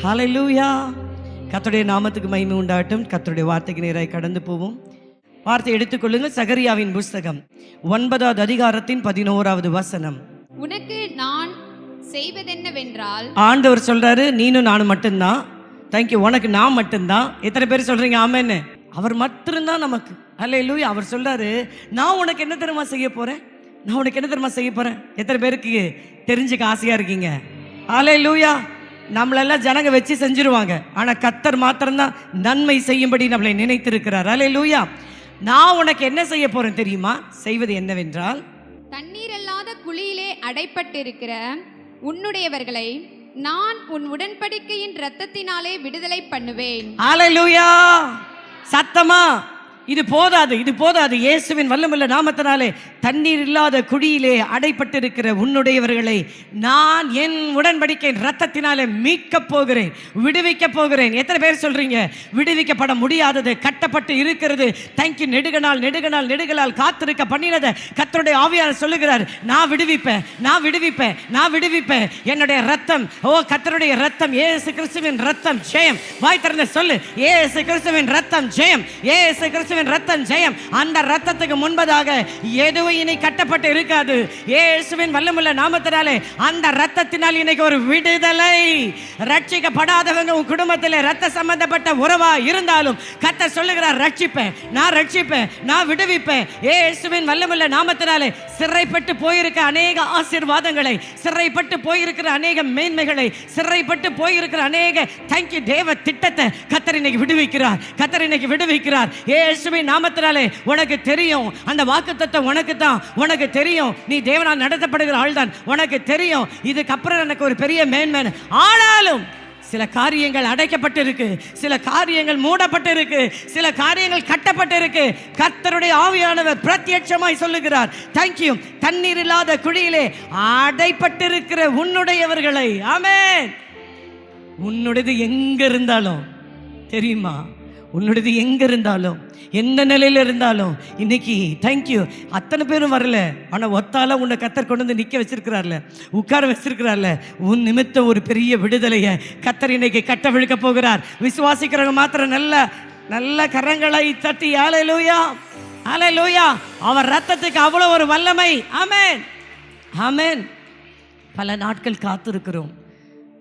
ஹல்லேலூயா. கர்த்தருடைய நாமத்துக்கு மகிமை உண்டாகட்டும். கர்த்தருடைய வார்த்தைக்கு நேராய் கடந்து போவோம். வார்த்தை எடுத்துக்கொள்ளுங்கள். சகரியாவின் புஸ்தகம் 9வது அதிகாரத்தின் 11வது வசனம். உனக்கு நான் செய்வதென்னவென்றால், ஆண்டவர் சொல்றாரு, நீனும் நானும் மட்டும்தான். தேங்க்யூ. உனக்கு நான் மட்டும்தான். எத்தனை பேர் சொல்றீங்க ஆமென்னு? அவர் மட்டும்தான் நமக்கு. ஹல்லேலூயா. அவர் சொல்றாரு, நான் உனக்கு என்ன தெரியுமா செய்ய போறேன்? நான் உனக்கு என்ன தெரியுமா செய்ய போறேன்? எத்தனை பேருக்கு தெரிஞ்சுக்க ஆசையா இருக்கீங்க? ஹல்லேலூயா. நம்மளெல்லாம் ஜனங்க வச்சு செஞ்சிருவாங்க. ஆனா கர்த்தர் மாத்திரம்தான் நன்மை செய்யும்படி நம்மளை நினைத்திருக்கிறார். ஹல்லேலூயா. நான் உனக்கு என்ன செய்ய போறேன் தெரியுமா? செய்வது என்னவென்றால், தண்ணீர் இல்லாத குழியிலே அடைப்பட்டிருக்கிற உன்னுடையவர்களை நான் உன் உடன்படிக்கையின் இரத்தத்தினாலே விடுதலை பண்ணுவேன். ஹல்லேலூயா. சத்தமா இது போதாது, இது போதாது. இயேசுவின் வல்லமையுள்ள நாமத்தினாலே தண்ணீர் இல்லாத குழியிலே அடைப்பட்டிருக்கிற உன்னுடையவர்களை நான் என் உடன்படிக்கையின் இரத்தத்தினாலே மீட்க போகிறேன், விடுவிக்க போகிறேன். எத்தனை பேர் சொல்றீங்க விடுவிக்கப்பட முடியாதது கட்டப்பட்டு இருக்கிறது? தேங்க்யூ. நெடுகளால் காத்திருக்க பண்ணினதை கர்த்தருடைய ஆவியானவர் சொல்லுகிறார், நான் விடுவிப்பேன், நான் விடுவிப்பேன், நான் விடுவிப்பேன். என்னுடைய ரத்தம், கர்த்தருடைய ரத்தம், இயேசு கிறிஸ்துவின் ரத்தம் ஜெயம். வாய் திறந்து சொல்லு, இயேசு கிறிஸ்துவின் ரத்தம் ஜெயம், இயேசு கிறிஸ்துவின் ரத்தம் ஜெயம். அந்த ரத்தத்துக்கு முன்பதாக எதுவும் இனி கட்டப்பட்டு இருக்காது. இயேசுவின் வல்லமையுள்ள நாமத்தினாலே அந்த ரத்தத்தினால் இன்னைக்கு ஒரு விடுதலை. ரட்சிக்கப்படாதவங்க உன் குடும்பத்தில் ரத்த சம்பந்தப்பட்ட உறவா இருந்தாலும் கர்த்தர் சொல்லுகிறார், ரட்சிப்பேன், நான் ரட்சிப்பேன், நான் விடுவிப்பேன். இயேசுவின் வல்லமையுள்ள நாமத்தினாலே சிறைப்பட்டு போயிருக்க அநேக ஆசீர்வாதங்களை, சிறைப்பட்டு போயிருக்கிற அநேக மேன்மைகளை, சிறைப்பட்டு போயிருக்கிற அநேக தேங்க்யூ தேவ திட்டத்தை கர்த்தர் இன்னைக்கு விடுவிக்கிறார். கர்த்தர் இன்னைக்கு விடுவிக்கிறார். இயேசுவின் நாமத்தினாலே உனக்கு தெரியும், அந்த வாக்குத்தத்தம் உனக்கு தான், உனக்கு தெரியும். நீ தேவனால் நடத்தப்படுகிற ஆள் தான், உனக்கு தெரியும். இதுக்கப்புறம் எனக்கு ஒரு பெரிய மேன்மை. ஆனாலும் சில காரியங்கள் அடைக்கப்பட்டு இருக்கு, சில காரியங்கள் மூடப்பட்டு இருக்கு, சில காரியங்கள் கட்டப்பட்டு இருக்கு. கர்த்தருடைய ஆவியானவர் பிரத்யட்சமாய் சொல்லுகிறார், தேங்க்யூ. தண்ணீர் இல்லாத குழியிலே அடைப்பட்டிருக்கிற உன்னுடையவர்களை, ஆமென். உன்னுடையது எங்க இருந்தாலும் தெரியுமா? உன்னுடையது எங்க இருந்தாலும், எந்த நிலையில இருந்தாலும், இன்னைக்கு தேங்க்யூ அத்தனை பேரும் வரல, ஆனா ஒத்தால உன்னை கர்த்தர் கொண்டு வந்து நிக்க வச்சிருக்கிறார்ல, உட்கார வச்சிருக்கிறார்ல. உன் நிமித்தம் ஒரு பெரிய விடுதலையை கர்த்தர் இன்னைக்கு கட்ட விழுக்க போகிறார். விசுவாசிக்கிறவங்க மாத்திரம் நல்ல நல்ல கரங்களை தட்டி ஹல்லேலூயா, ஹல்லேலூயா. அவர் ரத்தத்துக்கு அவ்வளவு ஒரு வல்லமை. ஆமென், ஆமென். பல நாட்கள் காத்திருக்கிறோம்,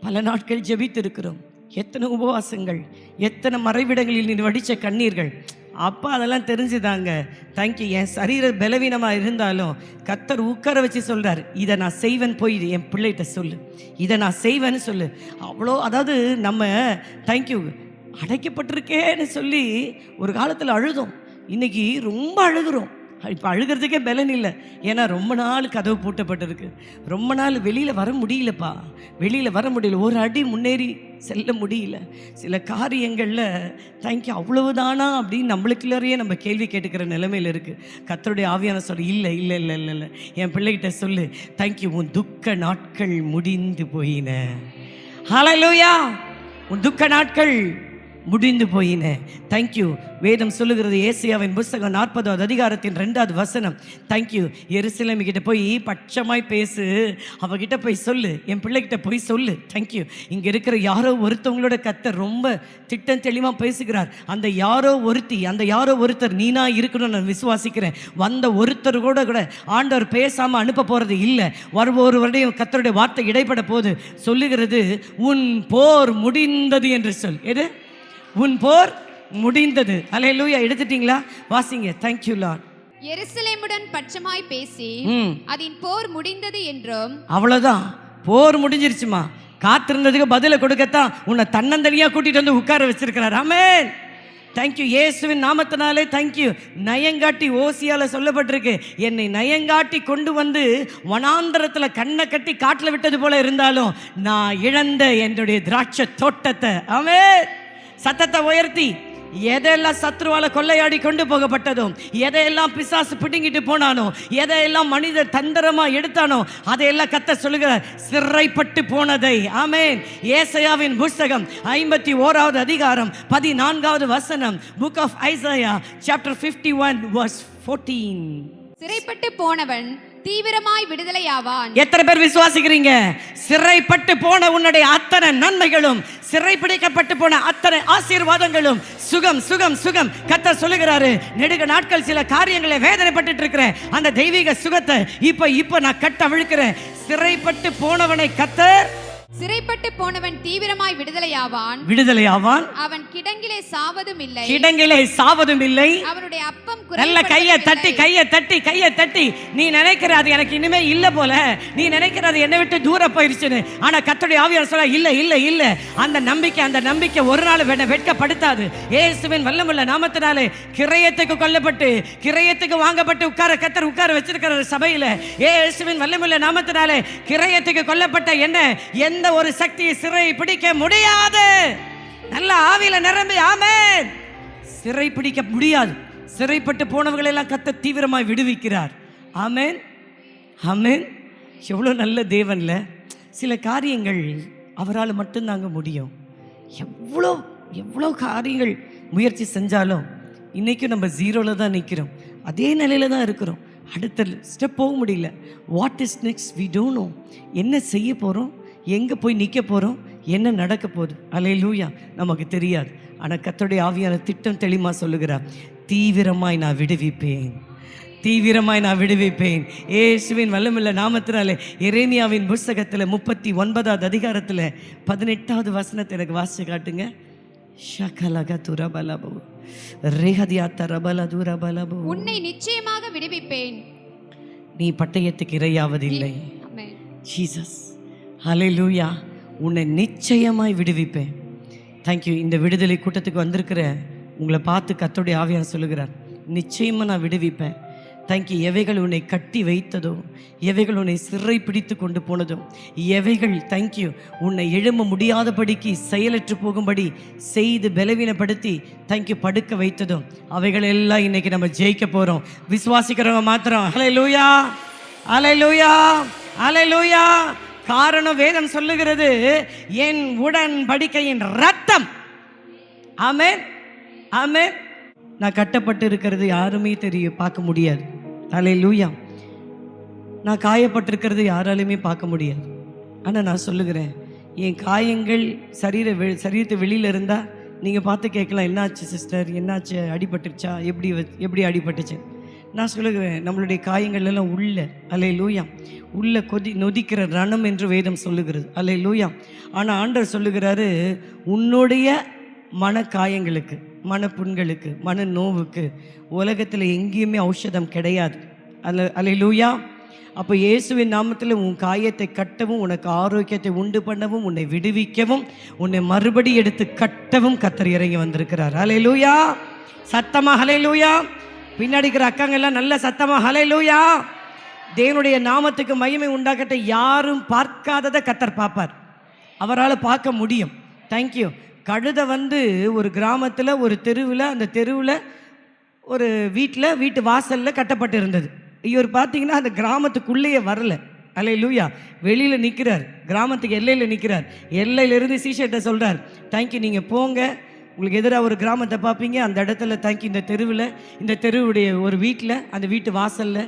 பல நாட்கள் ஜெபித்திருக்கிறோம். எத்தனை உபவாசங்கள், எத்தனை மறைவிடங்களில் நீ வடித்த கண்ணீர்கள். அப்பா அதெல்லாம் தெரிஞ்சுதாங்க. தேங்க்யூ. என் சரீர பலவீனமாக இருந்தாலும் கர்த்தர் உட்கார வச்சு சொல்கிறார், இதை நான் செய்வேன், போய் என் பிள்ளைகிட்ட சொல்லு, இதை நான் செய்வேன்னு சொல்லு. அவ்வளோ, அதாவது நம்ம தேங்க்யூ அடைக்கப்பட்டிருக்கேன்னு சொல்லி ஒரு காலத்தில் அழுதோம், இன்னைக்கு ரொம்ப அழுகிறோம். இப்போ அழுகிறதுக்கே பலன் இல்லை. ஏன்னா ரொம்ப நாள் கதவு பூட்டப்பட்டிருக்கு, ரொம்ப நாள் வெளியில் வர முடியலப்பா, வெளியில் வர முடியல, ஒரு அடி முன்னேறி செல்ல முடியல. சில காரியங்களில் தேங்க்யூ அவ்வளவுதானா அப்படின்னு நம்மளுக்குள்ளேயே நம்ம கேள்வி கேட்டுக்கிற நிலைமையில் இருக்குது. கர்த்தருடைய ஆவியான சொல்லு, இல்லை இல்லை இல்லை இல்லை இல்லை, என் பிள்ளைகிட்ட சொல்லு, தேங்க்யூ உன் துக்க நாட்கள் முடிந்து போயின. ஹல்லேலூயா. உன் துக்க நாட்கள் முடிந்து போயின. தேங்க்யூ. வேதம் சொல்லுகிறது, ஏசாயாவின் புஸ்தகம் 40வது அதிகாரத்தின் 2வது வசனம். தேங்க்யூ. எருசலேம் கிட்ட போய் பட்சமாய் பேசு, அவகிட்ட போய் சொல்லு, என் பிள்ளைகிட்ட போய் சொல்லு. தேங்க்யூ. இங்கே இருக்கிற யாரோ ஒருத்தவங்களோட கர்த்தர் ரொம்ப திட்டம் தெளிவாக பேசுகிறார். அந்த யாரோ ஒருத்தி, அந்த யாரோ ஒருத்தர் நீனா இருக்கணும்னு நான் விசுவாசிக்கிறேன். வந்த ஒருத்தர் கூட ஆண்டவர் பேசாமல் அனுப்ப போகிறது இல்லை. ஒருவருடைய கர்த்தருடைய வார்த்தை இடைப்பட போது சொல்லுகிறது, உன் போர் முடிந்தது என்று சொல். எது? உன் போர் முடிந்தது. ஹல்லேலூயா. எடுத்துட்டீங்களா? வாசிங்க. thank you lord. எருசலேமுடன் பட்சமாய் பேசி அதன் போர் முடிந்தது என்றும். அவ்வளவுதான், போர் முடிஞ்சிருச்சுமா. காத்திருந்ததுக்கு பதில கொடுக்கத்தான் உன்னை தன்னந்தனியா கூட்டிட்டு வந்து உட்கார வச்சிருக்கிறார். ஆமென். தேங்க்யூ. இயேசுவின் நாமத்தினாலே தேங்க்யூ. நயங்காட்டி ஓசியால சொல்லப்பட்டிருக்கு, என்னை நயங்காட்டி கொண்டு வந்து வனாந்தரத்தில் கண்ணை கட்டி காட்டில் விட்டது போல இருந்தாலும் நான் இழந்த என்னுடைய திராட்சை தோட்டத்தை, ஆமென், சத்தத்தை உயர்த்தி, எதையெல்லாம் சத்ருவால கொள்ளையாடி கொண்டு போகப்பட்டதும், எதையெல்லாம் பிசாசு பிடுங்கிட்டு போனானோ, எதையெல்லாம் மனிதர் தந்திரமா எடுத்தானோ, அதையெல்லாம் கர்த்தர் சொல்லுகிறார், சிறைப்பட்டு போனதை. ஆமென். ஏசாயாவின் புஸ்தகம் 51வது அதிகாரம் 14வது வசனம். Book of Isaiah chapter 51 verse 14. சிறைப்பட்டு போனவன் தீவிரமாய் விடுதலையாவான். எத்தனை பேர் விசுவாசிக்கிறீங்க? சிறைப்பட்டு போன உன்னுடைய அத்தனை நன்மைகளும், சிறைப்பிடிக்கப்பட்டு போன அத்தனை ஆசீர்வாதங்களும், சுகம் சுகம் சுகம். கர்த்தர் சொல்லுகிறாரு, நெடுக நாட்கள் சில காரியங்களை வேதனைப்பட்டு இருக்கிற அந்த தெய்வீக சுகத்தை இப்ப நான் கட்ட விழுக்கிறேன். சிறைப்பட்டு போனவனை கர்த்தர், சிறைப்பட்டு போனவன் தீவிரமாய் விடுதலையாவான். அவன் கிடங்கிலே சாவதும் இல்லை. அவனுடைய அப்பம் நல்ல கையை தட்டி நீ நினைக்கிற அது எனக்கு இனிமே இல்ல போல, நீ நினைக்கிற அது என்னை விட்டு தூரம் போயிருச்சுன்னு. ஆனா கர்த்தருடைய ஆவியானவர் சொல்ல, இல்ல அந்த நம்பிக்கை ஒரு நாள் வெட்கப்படுத்தாது. இயேசுவின் வல்லமையுள்ள நாமத்தினாலே கிரயத்துக்கு கொல்லப்பட்டு, கிரயத்துக்கு வாங்கப்பட்டு கர்த்தர் உட்கார வச்சிருக்கிற சபையில இயேசுவின் வல்லமையுள்ள நாமத்தினாலே கிரயத்துக்கு கொல்லப்பட்ட என்ன எந்த ஒரு சக்தியை சிறை பிடிக்க முடியாது. நல்ல ஆவியில நிரம்பி ஆமென். சிறை பிடிக்க முடியாது. சிறைப்பட்டு போனவர்கள் எல்லாம் கர்த்தர் தீவிரமாய் விடுவிக்கிறார். ஆமென் ஆமென். எவ்வளோ நல்ல தேவன்ல. சில காரியங்கள் அவரால் மட்டும்தாங்க முடியும். எவ்வளோ காரியங்கள் முயற்சி செஞ்சாலும் இன்னைக்கும் நம்ம ஜீரோல தான் நிற்கிறோம், அதே நிலையில தான் இருக்கிறோம். அடுத்த ஸ்டெப் போக முடியல. What is next we don't know. என்ன செய்ய போகிறோம், எங்கே போய் நிற்க போகிறோம், என்ன நடக்க போகுது, அல்லேலூயா, நமக்கு தெரியாது. ஆனால் கர்த்தருடைய ஆவியான திட்டம் தெளிவாக சொல்லுகிறார், தீவிரமாய் நான் விடுவிப்பேன். இயேசுவின் வல்லமையுள்ள நாமத்தினாலே. எரேமியாவின் புஸ்தகத்தில் 39வது அதிகாரத்தில் 18வது வசனத்தை எனக்கு வாசிச்சு காட்டுங்க. உன்னை நிச்சயமாக விடுவிப்பேன், நீ பட்டயத்துக்கு இரையாவதில்லை. ஜீசஸ், ஹல்லேலூயா. உன்னை நிச்சயமாய் விடுவிப்பேன். தேங்க்யூ. இந்த விடுதலை கூட்டத்துக்கு வந்திருக்கிற உங்களை பார்த்து கர்த்தருடைய ஆவியானவர் சொல்லுகிறார், நிச்சயமாக நான் விடுவிப்பேன். தேங்க்யூ. எவைகள் உன்னை கட்டி வைத்ததோ, எவைகள் உன்னை சிறை பிடித்து கொண்டு போனதோ, எவைகள் தேங்க்யூ உன்னை எழும்ப முடியாதபடிக்கு செயலற்று போகும்படி செய்து பலவீனப்படுத்தி தேங்க்யூ படுக்க வைத்ததோ, அவைகள் எல்லாம் இன்னைக்கு நம்ம ஜெயிக்க போகிறோம். விசுவாசிக்கிறவங்க மாத்திரம் ஹல்லேலூயா, ஹல்லேலூயா, ஹல்லேலூயா. காரணம் வேதம் சொல்லுகிறது, என் உடன்படிக்கையின் ரத்தம். ஆமென் ஆமென். நான் கட்டப்பட்டு இருக்கிறது யாருமே பார்க்க முடியாது. ஹல்லேலூயா. நான் காயப்பட்டிருக்கிறது யாராலுமே பார்க்க முடியாது. ஆனால் நான் சொல்லுகிறேன், என் காயங்கள் சரீரத்தை வெளியில் இருந்தால் நீங்கள் பார்த்து கேட்கலாம், என்னாச்சு சிஸ்டர், என்னாச்சு, அடிபட்டுருச்சா, எப்படி அடிபட்டுச்சு. நான் சொல்லுகிறேன், நம்மளுடைய காயங்கள் எல்லாம் உள்ள, அல்லேலூயா, உள்ள நொதிக்கிற ரணம் என்று வேதம் சொல்லுகிறது. அல்லேலூயா. ஆனால் ஆண்டவர் சொல்லுகிறாரு, உன்னுடைய மனக்காயங்களுக்கு, மனப்புண்களுக்கு, மன நோவுக்கு உலகத்தில் எங்கேயுமே ஔஷதம் கிடையாது. அல்லேலூயா. அப்போ இயேசுவின் நாமத்தில் உன் காயத்தை கட்டவும், உனக்கு ஆரோக்கியத்தை உண்டு பண்ணவும், உன்னை விடுவிக்கவும், உன்னை மறுபடி எடுத்து கட்டவும் கர்த்தர் இறங்கி வந்திருக்கிறார். அல்லேலூயா. சத்தமா ஹல்லேலூயா. பின்னாடிக்கிற அக்காங்கெல்லாம் நல்ல சத்தமா ஹல்லேலூயா. தேவனுடைய நாமத்துக்கு மகிமை உண்டாக்கட்ட. யாரும் பார்க்காததை கர்த்தர் பார்ப்பார், அவரால் பார்க்க முடியும். தேங்க்யூ. கழுதை ஒரு கிராமத்தில் ஒரு தெருவில், அந்த தெருவில் ஒரு வீட்டு வாசலில் கட்டப்பட்டு இருந்தது. இவர் பார்த்தீங்கன்னா அந்த கிராமத்துக்குள்ளேயே வரல. அல்லேலூயா. வெளியில் நிற்கிறார், கிராமத்துக்கு எல்லையில் நிற்கிறார். எல்லையிலிருந்து சீஷர்கிட்ட சொல்கிறார், தேங்க்யூ, நீங்கள் போங்க, உங்களுக்கு எதிராக ஒரு கிராமத்தை பார்ப்பீங்க, அந்த இடத்துல தேங்க்யூ, இந்த தெருவுடைய ஒரு வீட்டில், அந்த வீட்டு வாசலில்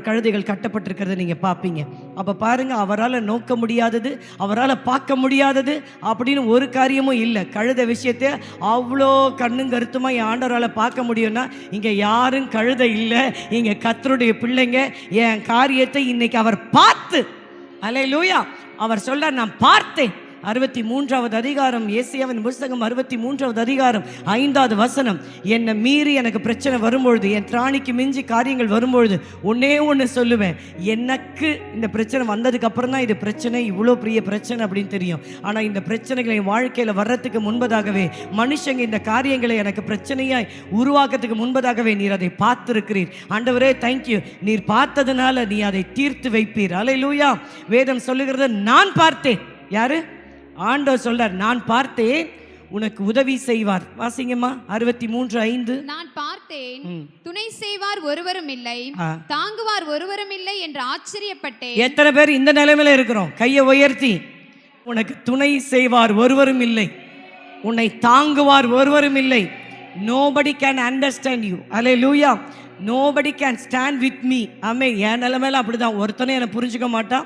கழுதைகள் கட்டப்பட்டிருக்கிறத நீங்கள் பார்ப்பீங்க. அப்போ பாருங்கள், அவரால் நோக்க முடியாதது, அவரால் பார்க்க முடியாதது அப்படின்னு ஒரு காரியமும் இல்லை. கழுதை விஷயத்தை அவ்வளோ கண்ணும் கருத்துமாக என் ஆண்டவரால் பார்க்க முடியும்னா, இங்கே யாரும் கழுதை இல்லை, இங்கே கர்த்தருடைய பிள்ளைங்க. என் காரியத்தை இன்னைக்கு அவர் பார்த்து, அல்லேலூயா, அவர் சொல்றார், நான் பார்த்தேன். 63வது அதிகாரம், ஏசாயாவின் புஸ்தகம் 63வது அதிகாரம் 5வது வசனம். என்னை மீறி எனக்கு பிரச்சனை வரும்பொழுது, என் திராணிக்கு மிஞ்சி காரியங்கள் வரும்பொழுது ஒன்னே ஒன்று சொல்லுவேன், எனக்கு இந்த பிரச்சனை வந்ததுக்கு அப்புறம் தான் இது பிரச்சனை, இவ்வளோ பெரிய பிரச்சனை அப்படின்னு தெரியும். ஆனால் இந்த பிரச்சனைகளை என் வாழ்க்கையில் வர்றதுக்கு முன்பதாகவே, மனுஷங்க இந்த காரியங்களை எனக்கு பிரச்சனையாய் உருவாக்கத்துக்கு முன்பதாகவே நீர் அதை பார்த்திருக்கிறீர். ஆண்டவரே தேங்க்யூ, நீர் பார்த்ததுனால நீ அதை தீர்த்து வைப்பீர். அல்லேலூயா. வேதம் சொல்லுகிறது, நான் பார்த்தேன். யாரு? ஆண்டவர் சொல்றார், நான் பார்த்தேன், உனக்கு உதவி செய்வார். வாசிங்கம்மா 63:5. நான் பார்த்தேன், துணை செய்வார் ஒருவரும் இல்லை, தாங்குவார் ஒருவரும் இல்லை என்று ஆச்சரியப்பட்டேன். எத்தனை பேர் இந்த நிலைமையில இருக்கிறோம்? கையை உயர்த்தி, உனக்கு துணை செய்வார் ஒருவரும் இல்லை, உன்னை தாங்குவார் ஒருவரும் இல்லை. Nobody can understand you. Hallelujah. Nobody can stand with me. Amen. என் நிலைமையில அப்படிதான். ஒருத்தனை என்னை புரிஞ்சுக்க மாட்டான்,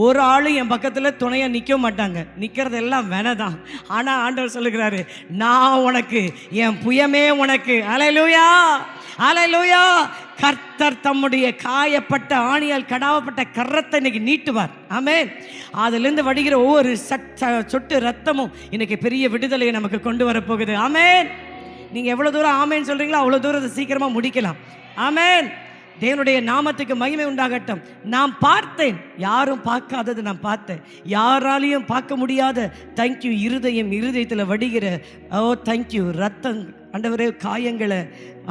ஒரு ஆளும் என் பக்கத்தில் துணையாக நிற்க மாட்டாங்க. நிற்கிறதெல்லாம் வேணதான். ஆனால் ஆண்டவர் சொல்லுகிறாரு, நான் உனக்கு, என் புயமே உனக்கு. அல்லேலூயா, அல்லேலூயா. கர்த்தர் தம்முடைய காயப்பட்ட ஆணியால் கடாவப்பட்ட கரத்தை இன்னைக்கு நீட்டுவார். ஆமென். அதிலிருந்து வடிகிற ஒவ்வொரு சொட்டு ரத்தமும் இன்னைக்கு பெரிய விடுதலையை நமக்கு கொண்டு வரப்போகுது. ஆமென். நீங்கள் எவ்வளோ தூரம் ஆமேன்னு சொல்கிறீங்களோ அவ்வளோ தூரம் அதை சீக்கிரமாக முடிக்கலாம். ஆமென். தேவனுடைய நாமத்துக்கு மகிமை உண்டாகட்டும். நான் பார்த்தேன், யாரும் பார்க்காதது நான் பார்த்தேன், யாராலையும் பார்க்க முடியாத தேங்க்யூ இருதயத்தில் வடிகிற தேங்க்யூ ரத்தம் ஆண்டவரே, காயங்களை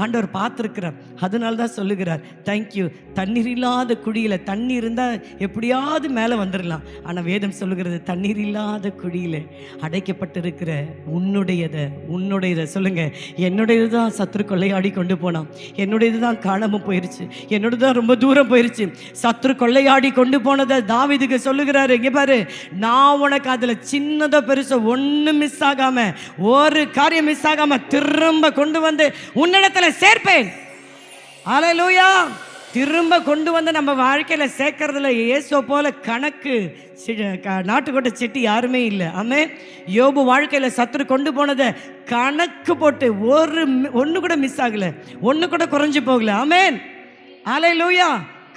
ஆண்டவர் பார்த்துருக்கிறார். அதனால தான் சொல்லுகிறார் தேங்க்யூ. தண்ணீர் இல்லாத குழியில், தண்ணீர் இருந்தால் எப்படியாவது மேலே வந்துடலாம். ஆனால் வேதம் சொல்லுகிறது தண்ணீர் இல்லாத குழியில் அடைக்கப்பட்டிருக்கிற உன்னுடையதை சொல்லுங்க. என்னுடையது தான் சத்துரு கொள்ளையாடி கொண்டு போனான், என்னுடையது தான் காணாமல் போயிடுச்சு, என்னோடது தான் ரொம்ப தூரம் போயிடுச்சு. சத்துரு கொள்ளையாடி கொண்டு போனதை தாவீதுக்கு சொல்லுகிறாரு, இங்கே பாரு, நான் உனக்கு அதில் சின்னதோ பெருசோ ஒன்றும் மிஸ் ஆகாமல், ஒரு காரியம் மிஸ் ஆகாமல் திரும்ப கொண்டு வந்து உன்னிடத்துல சேர்ப்பேன். அல்லேலூயா. திரும்ப கொண்டு வந்து நம்ம வாழ்க்கையில சேர்க்கறதுல இயேசு போல கணக்கு நாட்டுக்கோட்டை செட்டி யாருமே இல்லை. ஆமென். யோபு வாழ்க்கையில சத்துரு கொண்டு போனதை கணக்கு போட்டு ஒன்று கூட மிஸ் ஆகல, ஒன்று கூட குறைஞ்சு போகல. ஆமென். அல்லேலூயா.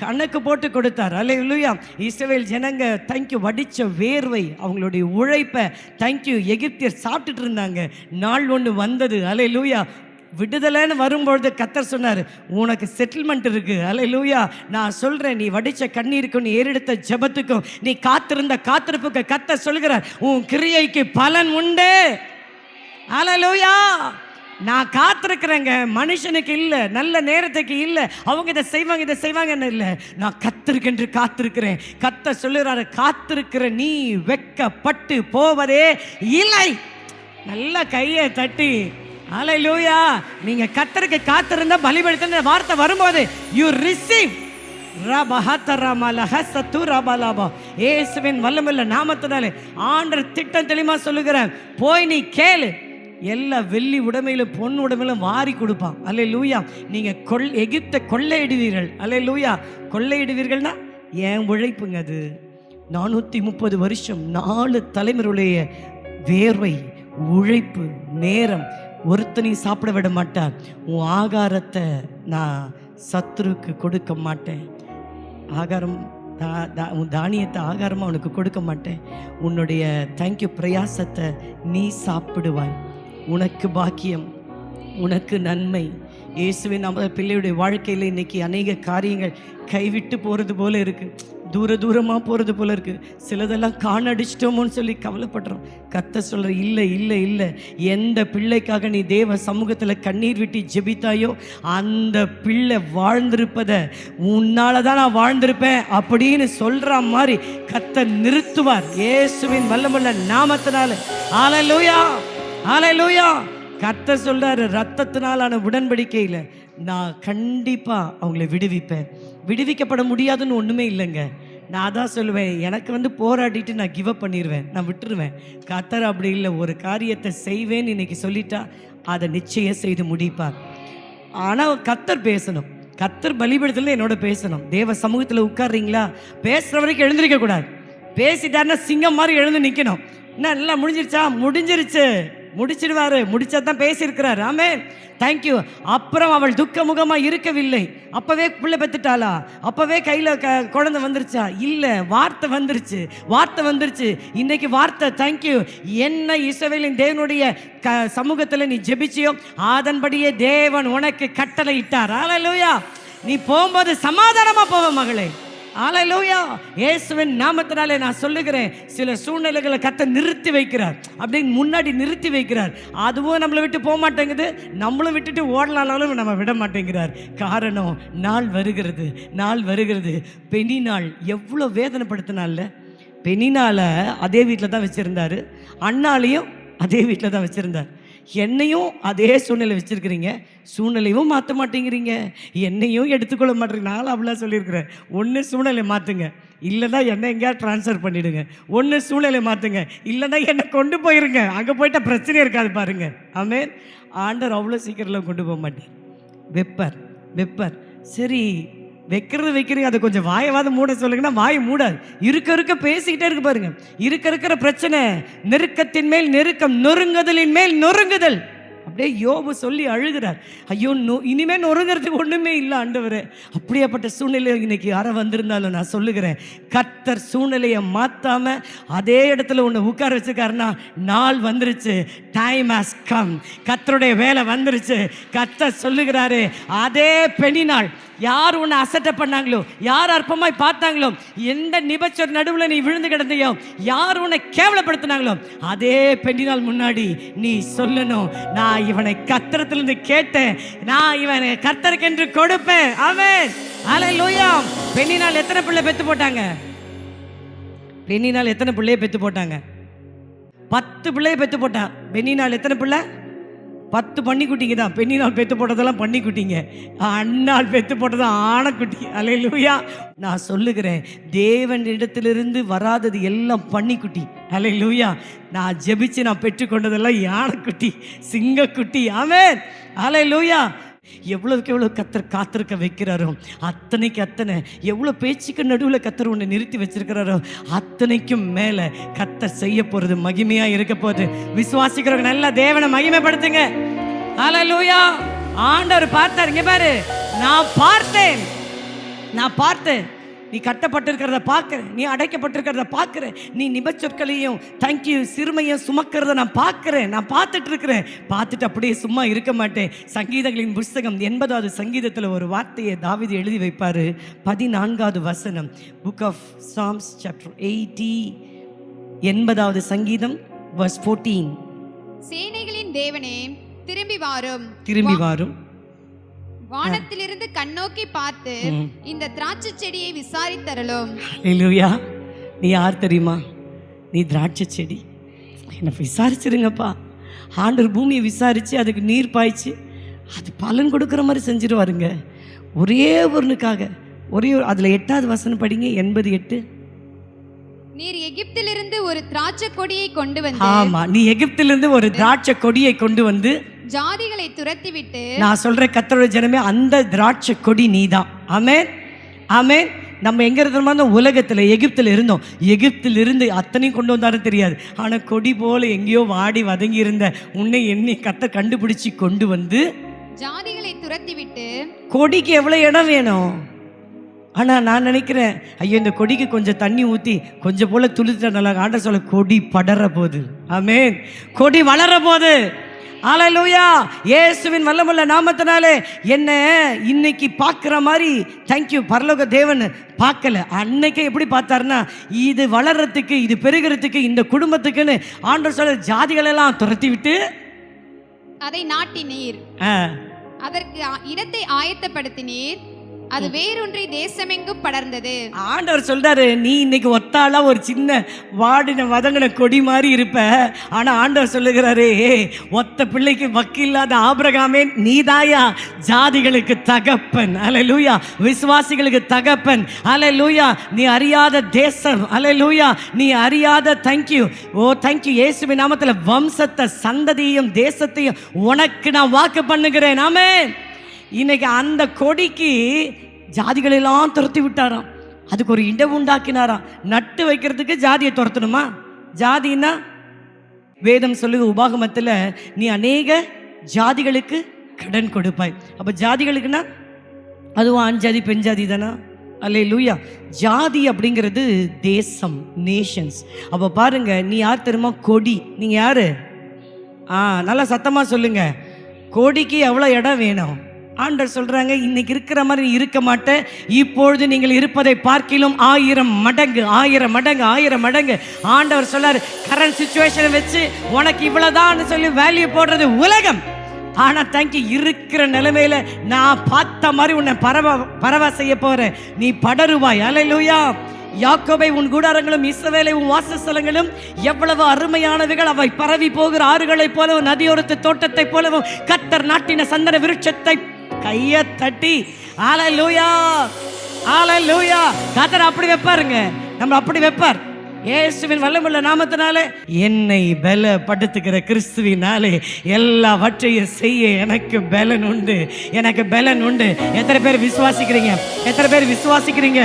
கணக்கு போட்டு கொடுத்தார். அல்லேலூயா. இஸ்ரவேல் ஜனங்க தேங்க்யூ வடிச்ச வேர்வை, அவங்களுடைய உழைப்பை தேங்க்யூ எகிப்தியர் சாப்பிட்டுட்டு இருந்தாங்க. நாள் ஒன்று வந்தது. அல்லேலூயா. விடுதலைன்னு வரும்பொழுது கர்த்தர் சொன்னார், உனக்கு செட்டில்மெண்ட் இருக்கு. அல்லேலூயா. நான் சொல்றேன், நீ வடிச்ச கண்ணீருக்கும் நீ ஏறெடுத்த ஜெபத்துக்கும் நீ காத்திருந்த காத்திருப்புக்கு கர்த்தர் சொல்கிறார், உன் கிரியைக்கு பலன் உண்டு. அல்லேலூயா. நான் காத்திருக்கிறேங்க, மனுஷனுக்கு இல்லை, நல்ல நேரத்துக்கு இல்லை, அவங்க இதை செய்வாங்கன்னு இல்லை, நான் கத்திருக்கென்று காத்திருக்கிறேன். கத்த சொல்லுறாரு, காத்திருக்கிற நீ வெட்கப்பட்டு போவதே இல்லை. நல்ல கையை தட்டி அல்லேலூயா. நீங்க கத்தருக்கு காத்திருந்தா பலிபடுத்த வார்த்தை வரும்போது யூ ரிசீவ். இயேசுவின் வல்லமையுள்ள நாமத்தினாலே ஆண்டவர் திட்டம் தெளிவா சொல்லுகிறார், போய் நீ கேளு, எல்லா வெள்ளி உடைமையிலும் பொன் உடைமையிலும் வாரி கொடுப்பான். அல்லேலூயா. நீங்கள் எகிப்தை கொள்ளையிடுவீர்கள். அல்லேலூயா. கொள்ளையிடுவீர்கள்னா என் உழைப்புங்க அது. 430 வருஷம் 4 தலைமுறையுடைய வேர்வை, உழைப்பு, நேரம் ஒருத்தனையும் சாப்பிட விட மாட்டார். உன் ஆகாரத்தை நான் சத்துருக்கு கொடுக்க மாட்டேன். ஆகாரம் உன் தானியத்தை ஆகாரமாக உனக்கு கொடுக்க மாட்டேன். உன்னுடைய தேங்க்யூ பிரயாசத்தை நீ சாப்பிடுவாய். உனக்கு பாக்கியம், உனக்கு நன்மை. இயேசுவின் நம்ம பிள்ளையுடைய வாழ்க்கையில் இன்னைக்கு அநேக காரியங்கள் கைவிட்டு போகிறது போல இருக்குது, தூரமாக போகிறது போல இருக்குது. சிலதெல்லாம் காணடிச்சிட்டோமோன்னு சொல்லி கவலைப்படுறோம். கர்த்தர் சொல்கிற, இல்லை, எந்த பிள்ளைக்காக நீ தேவ சமூகத்தில் கண்ணீர் விட்டு ஜெபித்தாயோ அந்த பிள்ளை வாழ்ந்திருப்பதை உன்னால தான் நான் வாழ்ந்திருப்பேன் அப்படின்னு சொல்கிற மாதிரி கர்த்தர் நிறுத்துவார் இயேசுவின் வல்லமையுள்ள நாமத்தினால. அல்லேலூயா, அல்லேலூயா. கர்த்தர் சொல்றாரு, ரத்தத்தினாலான உடன்படிக்கையில் நான் கண்டிப்பாக அவங்கள விடுவிப்பேன். விடுவிக்கப்பட முடியாதுன்னு ஒன்றுமே இல்லைங்க. நான் தான் சொல்லுவேன், எனக்கு போராடிட்டு நான் கிவ் அப் பண்ணிடுவேன், நான் விட்டுருவேன். கர்த்தர் அப்படி இல்லை, ஒரு காரியத்தை செய்வேன்னு இன்னைக்கு சொல்லிட்டா அதை நிச்சயம் செய்து முடிப்பார். ஆனால் கர்த்தர் பேசணும். கர்த்தர் பலிபீடத்தில் என்னோட பேசணும். தேவ சமூகத்தில் உட்கார்றீங்களா, பேசுகிற வரைக்கும் எழுந்திருக்க கூடாது. பேசிட்டாருன்னா சிங்கம் மாதிரி எழுந்து நிற்கணும். என்ன எல்லாம் முடிஞ்சிருச்சா? முடிச்சிடுவாரு. முடிச்சா தான் பேசியிருக்கிறார். ஆமென். தேங்க்யூ. அப்புறம் அவள் துக்க முகமாக இருக்கவில்லை. அப்போவே பிள்ளை பெற்றுட்டாளா? அப்போவே கையில் குழந்தை வந்துருச்சா? இல்லை, வார்த்தை வந்துருச்சு. இன்னைக்கு வார்த்தை தேங்க்யூ. என்ன இஸ்ரவேலின் தேவனுடைய சமூகத்தில் நீ ஜெபிச்சியோ அதன்படியே தேவன் உனக்கு கட்டளை இட்டார். அல்லேலூயா. நீ போகும்போது சமாதானமாக போவ மகளே. அல்லேலூயா. இயேசுவின் நாமத்தினாலே நான் சொல்லுகிறேன், சில சூழ்நிலைகளை கர்த்தர் நிறுத்தி வைக்கிறார், அப்படின்னு முன்னாடி நிறுத்தி வைக்கிறார். அதுவும் நம்மளை விட்டு போக மாட்டேங்குது, நம்மளும் விட்டுட்டு ஓடலானாலும் நம்ம விட மாட்டேங்கிறார். காரணம், நாள் வருகிறது. பெனினாள் எவ்வளோ வேதனைப்படுத்தினால. பெனினால அதே வீட்டில் தான் வச்சுருந்தாரு, அண்ணாலையும் அதே வீட்டில் தான் வச்சுருந்தார். என்னையும் அதே சூழ்நிலை வச்சுருக்கிறீங்க, சூழ்நிலையும் மாற்ற மாட்டேங்கிறீங்க, என்னையும் எடுத்துக்கொள்ள மாட்டேங்க. நானும் அப்படிலாம் சொல்லியிருக்கிறேன். ஒன்று சூழ்நிலை மாற்றுங்க, இல்லைன்னா என்னை எங்கேயா ட்ரான்ஸ்ஃபர் பண்ணிவிடுங்க. ஒன்று சூழ்நிலை மாற்றுங்க, இல்லைன்னா என்னை கொண்டு போயிருங்க. அங்கே போயிட்டால் பிரச்சனை இருக்காது பாருங்க. ஆமென். ஆண்டவர் அவ்வளோ சீக்கிரம்லாம் கொண்டு போக மாட்டேன். வெப்பர். சரி வைக்கிறீங்க, அதை கொஞ்சம் வாயவாத மூட சொல்லுங்கன்னா வாய் மூடாது. இருக்க பேசிக்கிட்டே இருக்கு பாருங்க. இருக்கிற பிரச்சனை, நெருக்கத்தின் மேல் நெருக்கம், நொறுங்குதலின் மேல் நொறுங்குதல். அப்படியே யோபு சொல்லி அழுகிறார், ஐயோ இனிமே நொறுங்கிறதுக்கு ஒண்ணுமே இல்லை ஆண்டவரே. அப்படியேப்பட்ட சூழ்நிலை இன்னைக்கு யாரை வந்திருந்தாலும் நான் சொல்லுகிறேன், கர்த்தர் சூழ்நிலையை மாத்தாம அதே இடத்துல உன்னை உட்கார வச்சுக்காருன்னா நாள் வந்துருச்சு. Time has come. கர்த்தருடைய வேலை வந்துருச்சு. கர்த்தர் சொல்லுகிறாரு, அதே பெண்ணினாள் யார் உன்னை அசட்டை பண்ணாங்களோ, யார் அற்பமாய் பார்த்தாங்களோ, எந்த நிபச்சர் நடுவில் நீ விழுந்து கிடந்தையோ, யார் உன்னை கேவலப்படுத்தினாங்களோ, அதே பெண்ணினால் முன்னாடி நீ சொல்லணும், நான் இவனை கர்த்தரிடத்திலிருந்து கேட்டேன், நான் இவனை கர்த்தருக்கென்று கொடுப்பேன். ஆமென், ஹல்லேலூயா. பெண்ணினால் எத்தனை பிள்ளை பெத்து போட்டாங்க? பெண்ணினால் எத்தனை பிள்ளையை பெத்து போட்டாங்க? 10 பிள்ளையை பெத்து போட்டா. பெண்ணினால் எத்தனை பிள்ளை? 10 பன்னிக்குட்டிங்க தான். பெண்ணினால் பெத்து போட்டதெல்லாம் பன்னிக்குட்டிங்க, அண்ணால் பெத்து போட்டது ஆணைக்குட்டி. அல்லேலூயா. நான் சொல்லுகிறேன், தேவனிடத்திலிருந்து வராதது எல்லாம் பன்னிக்குட்டி. அல்லேலூயா. நான் ஜெபிச்சு நான் பெற்றுக்கொண்டதெல்லாம் யானைக்குட்டி, சிங்கக்குட்டி. ஆமென், அல்லேலூயா. எவ்வளவுக்கு எவ்வளோ கத்தர் காத்திருக்க வைக்கிறாரோ அத்தனைக்கு அத்தனை, எவ்வளோ பேச்சுக்கு நடுவில் கத்தர் உன்னை நிறுத்தி வச்சிருக்கிறாரோ அத்தனைக்கும் மேலே கத்தர் செய்ய போகிறது மகிமையாக இருக்க போகுது. விசுவாசிக்கிறவங்க நல்லா தேவனை மகிமைப்படுத்துங்க. ஹல்லேலூயா. ஆண்டவர் பார்த்தார், இங்க பாரு, நான் பார்த்தேன். நீ கட்டப்பட்டிருக்கிறத பார்க்குறேன், நீ அடைக்கப்பட்டிருக்கிறத பார்க்குறேன், நீ நிபச்சொற்களையும் தேங்க்யூ சிறுமையும் சுமக்கிறத நான் பார்க்குறேன், நான் பார்த்துட்டு இருக்கிறேன். பார்த்துட்டு அப்படியே சும்மா இருக்க மாட்டேன். சங்கீதங்களின் புஸ்தகம் 80வது சங்கீதத்தில் ஒரு வார்த்தையை தாவீது எழுதி வைப்பார். 14வது வசனம், புக் ஆஃப் சாம்ஸ் சாப்டர் 80, 80வது சங்கீதம் verse 14. சேனைகளின் தேவனே திரும்பி வாரும், வானத்திலிருந்து கண்ணோக்கி பார்த்து இந்த திராட்சை செடியை விசாரித்தருளும். ஹல்லேலூயா. நீ யார் தெரியுமா? நீ திராட்சை செடி. என்னை விசாரிச்சிருங்கப்பா. ஆண்டவர் பூமியை விசாரித்து அதுக்கு நீர் பாய்ச்சி அது பலன் கொடுக்குற மாதிரி செஞ்சிருவாருங்க. ஒரே ஒருனுக்காக அதில் 8வது வசனம் படிங்க. 88. நீர் எகிப்திலிருந்து ஒரு திராட்சை கொடியை கொண்டு வந்து. ஆமா, நீ எகிப்திலிருந்து ஒரு திராட்சை கொடியை கொண்டு வந்து ஜாதிகளை துரத்திவிட்டு. நான் சொல்றேன், கர்த்தருடைய ஜனமே, அந்த திராட்சை கொடி நீதான். ஆமென், ஆமென். நம்ம எங்க இருந்தோம்? உலகத்துல எகிப்தில் இருந்தோம். எகிப்தில் இருந்து அத்தனையும் கொண்டு வந்தாலும் தெரியாது. ஆனா கொடி போல எங்கேயோ வாடி வதங்கி இருந்த உன்னை என்னை கர்த்தர் கண்டுபிடிச்சு கொண்டு வந்து ஜாதிகளை துரத்திவிட்டு. கொடிக்கு எவ்வளவு இடம் வேணும்? ஆனால் நான் நினைக்கிறேன், ஐயோ இந்த கொடிக்கு கொஞ்சம் தண்ணி ஊற்றி கொஞ்சம் போல துளிர்த்த நல்லா. ஆண்டவர் சொல்ல, கொடி படற போது. ஆமென், கொடி வளர போது. ஹல்லேலூயா. இயேசுவின் வல்லமுள்ள நாமத்தினாலே என்ன இன்னைக்கு பார்க்குற மாதிரி தேங்க்யூ பரலோக தேவன் பார்க்கல. அன்னைக்கு எப்படி பார்த்தாருன்னா, இது வளர்றதுக்கு, இது பெருகிறதுக்கு, இந்த குடும்பத்துக்குன்னு ஆண்டவர் சொல்ல ஜாதிகளெல்லாம் துரத்தி விட்டு அதை நாட்டினீர், அதற்கு இடத்தை ஆயத்தப்படுத்தினீர், அது வேறொன்றி தேசமெங்கும் படர்ந்தது. ஆண்டவர் சொல்றாரு, நீ இன்னைக்கு ஒத்தாளா ஒரு சின்ன வாடின வதங்கின கொடி மாதிரி இருப்ப. ஆனா ஆண்டவர் சொல்லுகிறாரு, ஒத்த பிள்ளைக்கு வக்கில்லாத ஆபிரகாமே, நீதாயா ஜாதிகளுக்கு தகப்பன். அல்லேலூயா. விசுவாசிகளுக்கு தகப்பன். அல்லேலூயா. நீ அறியாத தேசம். அல்லேலூயா. நீ அறியாத தேங்க்யூ, ஓ தேங்க்யூ இயேசுவின் நாமத்தில் வம்சத்தை, சந்ததியையும் தேசத்தையும் உனக்கு நான் வாக்கு பண்ணுகிறேன். ஆமென். இன்னைக்கு அந்த கொடிக்கு ஜாதிகளெல்லாம் துரத்தி விட்டாராம். அதுக்கு ஒரு இடம் உண்டாக்கினாராம். நட்டு வைக்கிறதுக்கு ஜாதியை துரத்தணுமா? ஜாதின்னா வேதம் சொல்லுது உபாகமத்தில், நீ அநேக ஜாதிகளுக்கு கடன் கொடுப்பாய். அப்போ ஜாதிகளுக்குன்னா அதுவும் ஆண் ஜாதி பெண் ஜாதி தானா? அல்லேலூயா. ஜாதி அப்படிங்கிறது தேசம், நேஷன்ஸ். அப்போ பாருங்க, நீ யார் தெரியுமா? கொடி. நீங்கள் யாரு? நல்லா சத்தமாக சொல்லுங்க. கொடிக்கு எவ்வளோ இடம் வேணும்? ஆண்டவர் சொல்றாங்க, இன்னைக்கு இருக்கிற மாதிரி இருக்க மாட்டேன், இப்பொழுது நீங்கள் இருப்பதை பார்க்கிலும் 1000 மடங்கு 1000 மடங்கு 1000 மடங்கு. ஆண்டவர் சொல்றாரு, கரண்ட் சிச்சுவேஷனை வச்சு உனக்கு இவ்வளவுதான் சொல்லி வேல்யூ போடுறது உலகம். ஆனா தேங்க்யூ, இருக்கிற நிலைமையில நான் பார்த்த மாதிரி உன்னை பரவ செய்ய போறேன். நீ படருவாய். அல்லேலூயா. யாக்கோபை உன் கூடாரங்களும் இஸ்ரவேலை உன் வாசஸ்தலங்களும் எவ்வளவு அருமையானவைகள். அவை பரவி போகிற ஆறுகளைப் போலவும் நதியோரத்து தோட்டத்தை போலவும் கர்த்தர் நாட்டின சந்தன விருட்சத்தை கையை தட்டி. ஹல்லேலூயா, ஹல்லேலூயா. கர்த்தர் அப்படி வைப்பாருங்க, நம்ம அப்படி வைப்பார். இயேசுவின் வல்லமுள்ள நாமத்தினாலே என்னை பலப்படுத்துகிற கிறிஸ்துவினாலே எல்லாவற்றையும் செய்ய எனக்கு பலன் உண்டு, எனக்கு பலன் உண்டு. எத்தனை பேர் விசுவாசிக்கிறீங்க? எத்தனை பேர் விசுவாசிக்கிறீங்க?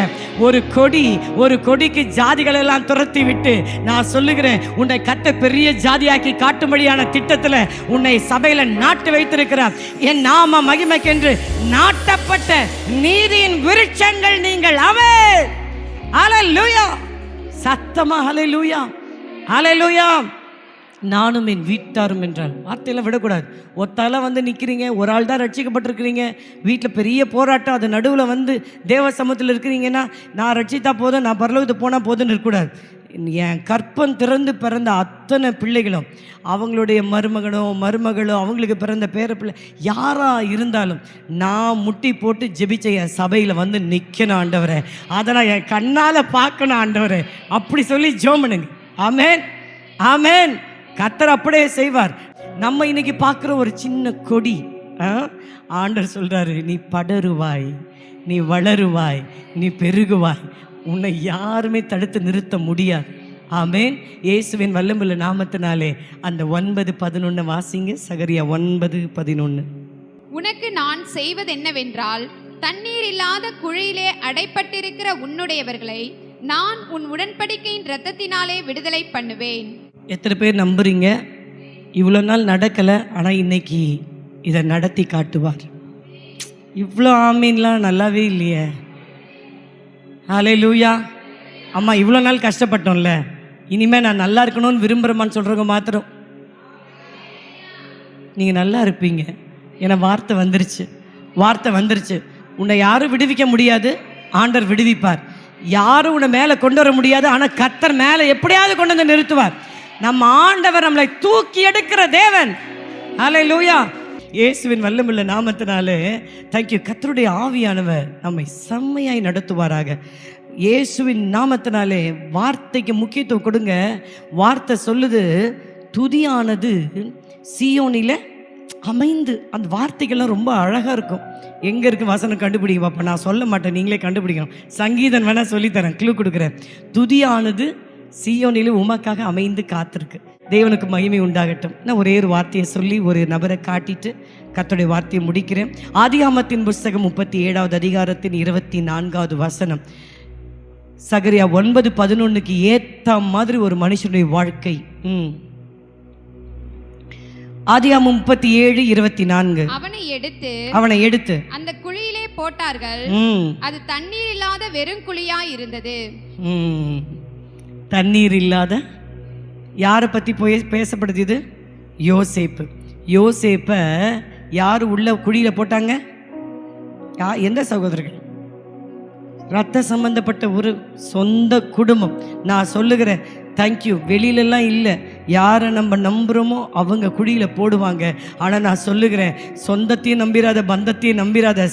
ஒரு கொடிக்கு ஜாதிகள் எல்லாம் துரத்தி விட்டு நான் சொல்லுகிறேன், உன்னை கத்த பெரிய ஜாதியாக்கி காட்டும்படியான திட்டத்தில் உன்னை சபையில நாட்டு வைத்திருக்கிறார். என் நாம மகிமைக்கென்று நாட்டப்பட்ட நீதியின் விருட்சங்கள் நீங்கள். ஆமென். ஹல்லேலூயா. சத்தமா ஹல்லேலூயா, ஹல்லேலூயா. நானும் என் வீட்டாரும் என்றால் வார்த்தையெல்லாம் விடக்கூடாது. ஒத்தால வந்து நிற்கிறீங்க, ஒரு ஆள் தான் ரட்சிக்கப்பட்டிருக்கிறீங்க, வீட்டில் பெரிய போராட்டம், அது நடுவில் வந்து தேவ சமூகத்தில் இருக்கிறீங்கன்னா நான் ரட்சித்தா போதும், நான் பரலோகத்துக்கு போனால் போதும்னு இருக்கக்கூடாது. என் கற்பம் திறந்து பிறந்த அத்தனை பிள்ளைகளும், அவங்களுடைய மருமகளோ அவங்களுக்கு பிறந்த பேர பிள்ளை யாராக இருந்தாலும் நான் முட்டி போட்டு ஜெபிச்ச என் சபையில் வந்து நிற்கணும் ஆண்டவரே, அதை நான் என் கண்ணால் பார்க்கணும் ஆண்டவரே, அப்படி சொல்லி ஜெபம் பண்ணுங்க. ஆமென், ஆமென். கர்த்தர் அப்படியே செய்வார். நம்ம இன்னைக்கு பார்க்குற ஒரு சின்ன கொடி, ஆண்டவர் சொல்கிறாரு, நீ படருவாய், நீ வளருவாய், நீ பெருகுவாய், உன்னை யாருமே தடுத்து நிறுத்த முடியாது. ஆமென். இயேசுவின் வல்லமுள்ள நாமத்தினாலே அந்த 9:11 வாசிங்க. சகரியா 9:11. உனக்கு நான் செய்வது என்னவென்றால், தண்ணீர் இல்லாத குழியிலே அடைப்பட்டிருக்கிற உன்னுடையவர்களை நான் உன் உடன்படிக்கையின் இரத்தத்தினாலே விடுதலை பண்ணுவேன். எத்தனை பேர் நம்புறீங்க? இவ்வளோ நாள் நடக்கலை, ஆனால் இன்னைக்கு இதை நடத்தி காட்டுவார். இவ்வளோ ஆமீன்லாம் நல்லாவே இல்லையே. ஹல்லேலூயா. அம்மா இவ்வளோ நாள் கஷ்டப்பட்டோம்ல, இனிமேல் நான் நல்லா இருக்கணும்னு விரும்புகிறேம்மான்னு சொல்கிறவங்க மாத்திரம் நீங்கள் நல்லா இருப்பீங்க. ஏன்னா வார்த்தை வந்துருச்சு, வார்த்தை வந்துருச்சு. உன்னை யாரும் விடுவிக்க முடியாது, ஆண்டவர் விடுவிப்பார். யாரும் உன்னை மேலே கொண்டு வர முடியாது, ஆனால் கர்த்தர் மேலே எப்படியாவது கொண்டு வந்து நிறுத்துவார். நம்ம ஆண்டவர் நம்மளை தூக்கி எடுக்கிற தேவன். ஹல்லேலூயா. இயேசுவின் வல்லமுள்ள நாமத்தினாலே தேங்க்யூ. கர்த்தருடைய ஆவியானவர் நம்மை செம்மையாய் நடத்துவாராக. இயேசுவின் நாமத்தினாலே வார்த்தைக்கு முக்கியத்துவம் கொடுங்க. வார்த்தை சொல்லுது, துதியானது சீயோனில அமைந்து. அந்த வார்த்தைகள்லாம் ரொம்ப அழகாக இருக்கும். எங்கே இருக்குது வசனம் கண்டுபிடிங்க பாப்பா. நான் சொல்ல மாட்டேன், நீங்களே கண்டுபிடிக்கணும். சங்கீதம் வேணால் சொல்லித்தரேன், க்ளூ கொடுக்குறேன். துதியானது சீயோனிலே உமக்காக அமைந்து காத்திருக்கு. தேவனுக்கு மகிமை உண்டாகட்டும். நான் ஒரே ஒரு வார்த்தையை சொல்லி ஒரு நபரை காட்டிட்டு கர்த்தருடைய வார்த்தையை முடிக்கிறேன். ஆதியாகமத்தின் புஸ்தகம் 37வது அதிகாரத்தின் 24வது வசனம். சகரியா 9:11 ஏத்த மாதிரி ஒரு மனுஷனுடைய வாழ்க்கை. ஆதியாகமம் 37:24. அவனை எடுத்து அந்த குழியிலே போட்டார்கள். அது தண்ணீர் இல்லாத வெறும் குழியாய் இருந்தது. தண்ணீர் இல்லாத, யாரை பற்றி பேசப்படுது இது? யோசேப்பு. யோசேப்பை யார் உள்ள குழியில் போட்டாங்க? எந்த சகோதரர்கள்? ரத்த சம்பந்தப்பட்ட ஒரு சொந்த குடும்பம். நான் சொல்லுகிறேன், தேங்க்யூ. வெளியிலலாம் இல்லை, யாரை நம்ம நம்புகிறோமோ அவங்க குழியில் போடுவாங்க. ஆனால் நான் சொல்லுகிறேன், சொந்தத்தையும் நம்பிராத, பந்தத்தையும் நம்பிராத,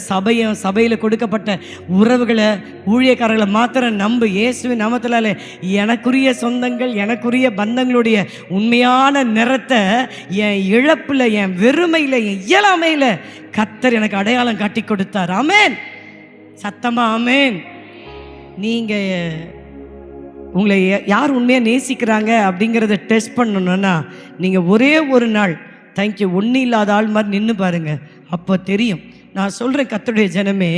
சபையில் கொடுக்கப்பட்ட உறவுகளை, ஊழியக்காரர்களை மாத்திரம் நம்பு. இயேசுவின் நாமத்தினாலே எனக்குரிய சொந்தங்கள், எனக்குரிய பந்தங்களுடைய உண்மையான நிறத்தை என் இழப்பில், என் வெறுமையில், என் இயலாமையில் கர்த்தர் எனக்கு அடையாளம் காட்டி கொடுத்தார். ஆமென். சத்தமா ஆமென். நீங்கள் உங்களை யார் உண்மையாக நேசிக்கிறாங்க அப்படிங்கிறத டெஸ்ட் பண்ணணுன்னா நீங்கள் ஒரே ஒரு நாள் தேங்க்யூ ஒன்றும் இல்லாத ஆள் மாதிரி நின்று பாருங்கள், அப்போ தெரியும். நான் சொல்கிறேன், கர்த்தருடைய ஜனமே,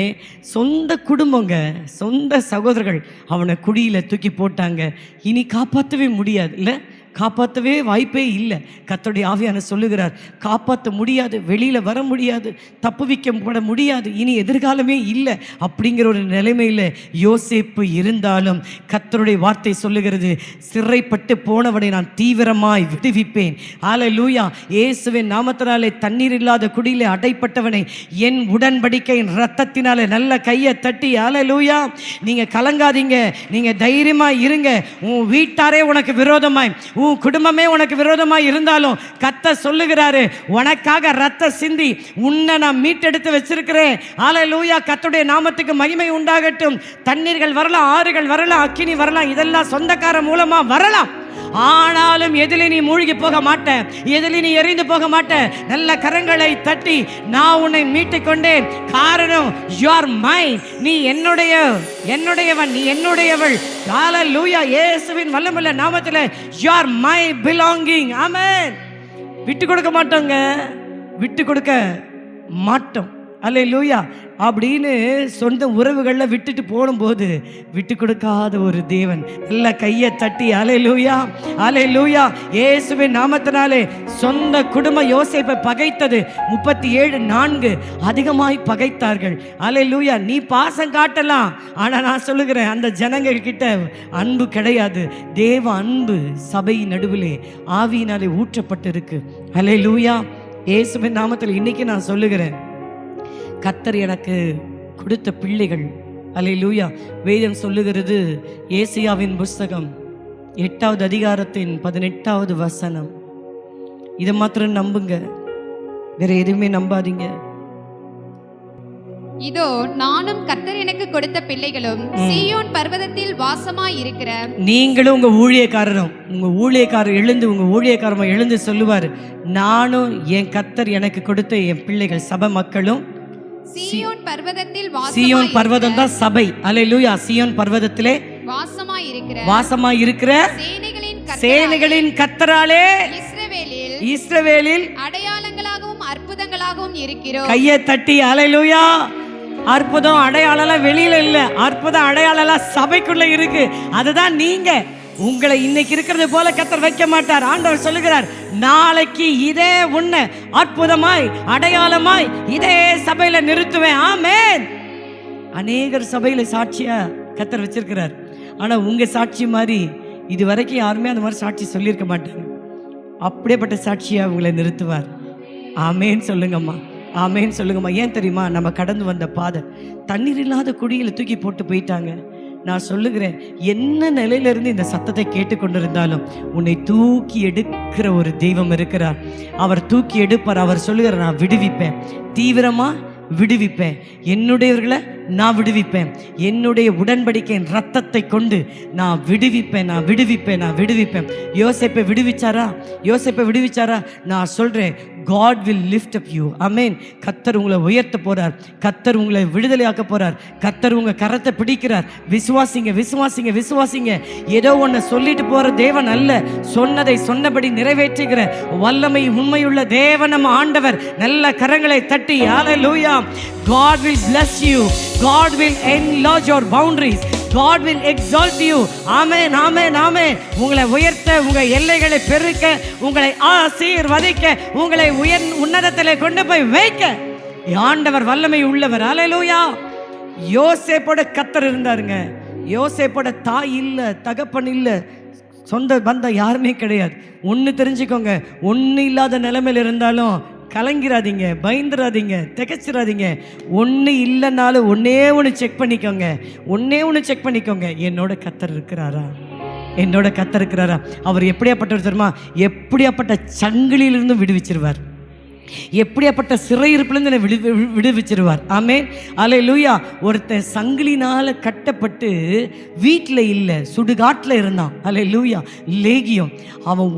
சொந்த குடும்பங்க, சொந்த சகோதரர்கள் அவனை குழியில் தூக்கி போட்டாங்க. இனி காப்பாற்றவே முடியாது, இல்லை காப்பாற்றவே வாய்ப்பே இல்லை. கர்த்தருடைய ஆவியான சொல்லுகிறார், காப்பாற்ற முடியாது, வெளியில் வர முடியாது, தப்புவிக்கப்பட முடியாது, இனி எதிர்காலமே இல்லை அப்படிங்கிற ஒரு நிலைமையில் யோசேப்பு இருந்தாலும் கர்த்தருடைய வார்த்தை சொல்லுகிறது, சிறைப்பட்டு போனவனை நான் தீவிரமாய் விடுவிப்பேன். ஹல்லேலூயா. இயேசுவின் நாமத்தினாலே தண்ணீர் இல்லாத குடியிலே அடைப்பட்டவனை என் உடன்படிக்கையின் இரத்தத்தினாலே நல்ல கையை தட்டி ஹல்லேலூயா. நீங்கள் கலங்காதீங்க, நீங்கள் தைரியமாக இருங்க. உன் வீட்டாரே உனக்கு விரோதமாய், உன் குடும்பமே உனக்கு விரோதமாக இருந்தாலும் கர்த்தர் சொல்லுகிறாரு, உனக்காக ரத்த சிந்தி உன்னை நான் மீட்டெடுத்து வச்சிருக்கிறேன். ஹல்லேலூயா. கர்த்தருடைய நாமத்துக்கு மகிமை உண்டாகட்டும். தண்ணீர்கள் வரலாம், ஆறுகள் வரலாம், அக்கினி வரலாம், இதெல்லாம் சொந்தக்கார மூலமா வரலாம். ஆனாலும் எதிலே நீ மூழ்கி போக மாட்ட, எதிலே நீ எரிந்து போக மாட்ட. நல்ல கரங்களை தட்டி நான் உன்னை மீட்டுக் கொண்டேன். காரணம் you are mine. நீ என்னுடையவன், நீ என்னுடையவள். ஹalleluya. இயேசுவின் வல்லமையுள்ள நாமத்திலே you are my belonging. ஆமென். விட்டு கொடுக்க மாட்டோங்க, விட்டு கொடுக்க மாட்டோம். அல்லேலூயா. அப்படின்னு சொந்த உறவுகளில் விட்டுட்டு போடும்போது விட்டு கொடுக்காத ஒரு தேவன். நல்ல கையை தட்டி அல்லேலூயா, அல்லேலூயா. இயேசுவின் நாமத்தினாலே சொந்த குடும்ப யோசேப்பை பகைத்தது 37:4 அதிகமாய் பகைத்தார்கள். அல்லேலூயா. நீ பாசம் காட்டலாம், ஆனால் நான் சொல்லுகிறேன் அந்த ஜனங்கள் கிட்ட அன்பு கிடையாது. தேவ அன்பு சபை நடுவிலே ஆவியினாலே ஊற்றப்பட்டு இருக்கு. அல்லேலூயா. இயேசுவின் நாமத்தில் இன்னைக்கு நான் சொல்லுகிறேன், கர்த்தர் எனக்கு கொடுத்த பிள்ளைகள். அல்லேலூயா. வேதம் சொல்லுகிறது, ஏசாயாவின் புஸ்தகம் 8வது அதிகாரத்தின் 18வது வசனம். இதை மாத்திரம் நம்புங்க, வேற எதுவுமே நம்பாதீங்க. இதோ நானும் கர்த்தர் எனக்கு கொடுத்த பிள்ளைகளும் சீயோன் பர்வதத்தில் வாசமாய் இருக்கிற. நீங்களும் உங்க ஊழியக்காரர் எழுந்து, உங்க ஊழியக்காரமா எழுந்து சொல்லுவார், நானும் என் கர்த்தர் எனக்கு கொடுத்த என் பிள்ளைகள் சபை மக்களும் சீயோன் பர்வதத்தில் சீயோன் பர்வதம் தான் சபை. அல்லேலூயா. சீயோன் பர்வதத்திலே வாசமாய் இருக்கிற சேனைகளின் கர்த்தராலே இஸ்ரவேலில் அடையாளங்களாகவும் அற்புதங்களாகவும் இருக்கிறோம். கையை தட்டி அல்லேலூயா. அற்புதம் அடையாளம் வெளியில இல்ல, அற்புதம் அடையாளம் சபைக்குள்ள இருக்கு. அதுதான் நீங்க. உங்களை இன்னைக்கு இருக்கிறது போல கர்த்தர் வைக்க மாட்டார். ஆண்டவர் சொல்லுகிறார், நாளைக்கு இதே உன்னை அற்புதமாய் அடையாளமாய் இதே சபையில நிறுத்துவேன். ஆமென். அநேகர் சபையில சாட்சியா கர்த்தர் வச்சிருக்கிறார். ஆனா உங்க சாட்சி மாதிரி இது வரைக்கும் யாருமே அந்த மாதிரி சாட்சி சொல்லியிருக்க மாட்டாங்க. அப்படியேப்பட்ட சாட்சியா உங்களை நிறுத்துவார். ஆமேன் சொல்லுங்கம்மா, ஆமேன் சொல்லுங்கம்மா. ஏன் தெரியுமா? நம்ம கடந்து வந்த பாதை தண்ணீர் இல்லாத குடியில் தூக்கி போட்டு போயிட்டாங்க. நான் சொல்லுகிறேன், என்ன நிலையிலிருந்து இந்த சத்தத்தை கேட்டுக்கொண்டிருந்தாலும் உன்னை தூக்கி எடுக்கிற ஒரு தெய்வம் இருக்கிறார். அவர் தூக்கி எடுப்பார். அவர் சொல்லுகிறார், நான் விடுவிப்பேன், தீவிரமா விடுவிப்பேன், என்னுடையவர்களை நான் விடுவிப்பேன், என்னுடைய உடன்படிக்கையின் ரத்தத்தை கொண்டு நான் விடுவிப்பேன், நான் விடுவிப்பேன், நான் விடுவிப்பேன். யோசேப்பை விடுவிச்சாரா? நான் சொல்றேன், God will lift up you. ஆமென். கர்த்தர் உங்களை உயர்த்த போறார். கர்த்தர் உங்களை விடுதலையாக்க போறார். கர்த்தர் உங்க கரத்தை பிடிக்கிறார். விசுவாசிங்க. ஏதோ ஒன்று சொல்லிட்டு போற தேவன் அல்ல, சொன்னதை சொன்னபடி நிறைவேற்றுகிற வல்லமை உண்மையுள்ள தேவன் நம்ம ஆண்டவர். நல்ல கரங்களை தட்டி ஹalleluya. God will bless you. God will enlarge your boundaries. God will exalt you. ஆமென், ஆமென், ஆமென். உங்களை உயர்த்த, உங்க எல்லைகளை பெருக்க, உங்களை ஆசீர்வதிக்க, உங்களை உன்னதத்திலே கொண்டு போய் வைக்க ஆண்டவர் வல்லமை உள்ளவர். ஹalleluya. யோசேப்போட கர்த்தர் இருந்தாருங்க. யோசேப்போட தாய் இல்ல, தகப்பன் இல்ல, சொந்த பந்தம் யாருமே கிடையாது. ஒன்று தெரிஞ்சுக்கோங்க, ஒன்று இல்லாத நிலைமையில் இருந்தாலும் கலங்கிறாதீங்க, பயந்துடாதீங்க, திகைச்சிடாதீங்க. ஒன்று இல்லைனாலும் ஒன்று செக் பண்ணிக்கோங்க. என்னோட கர்த்தர் இருக்கிறாரா? அவர் எப்படியாப்பட்டவர் தெரியுமா? எப்படியாப்பட்ட சங்கிலியிலிருந்து விடுவிச்சிருவார், எப்படியாப்பட்ட சிறையிருப்பிலிருந்து விடுவிச்சிருவார். ஆமென், அல்லேலூயா. ஒருத்தன் சங்கிலினால கட்டப்பட்டு வீட்டில் இல்லை, சுடுகாட்டில் இருந்தான். அல்லேலூயா. லேகியம். அவன்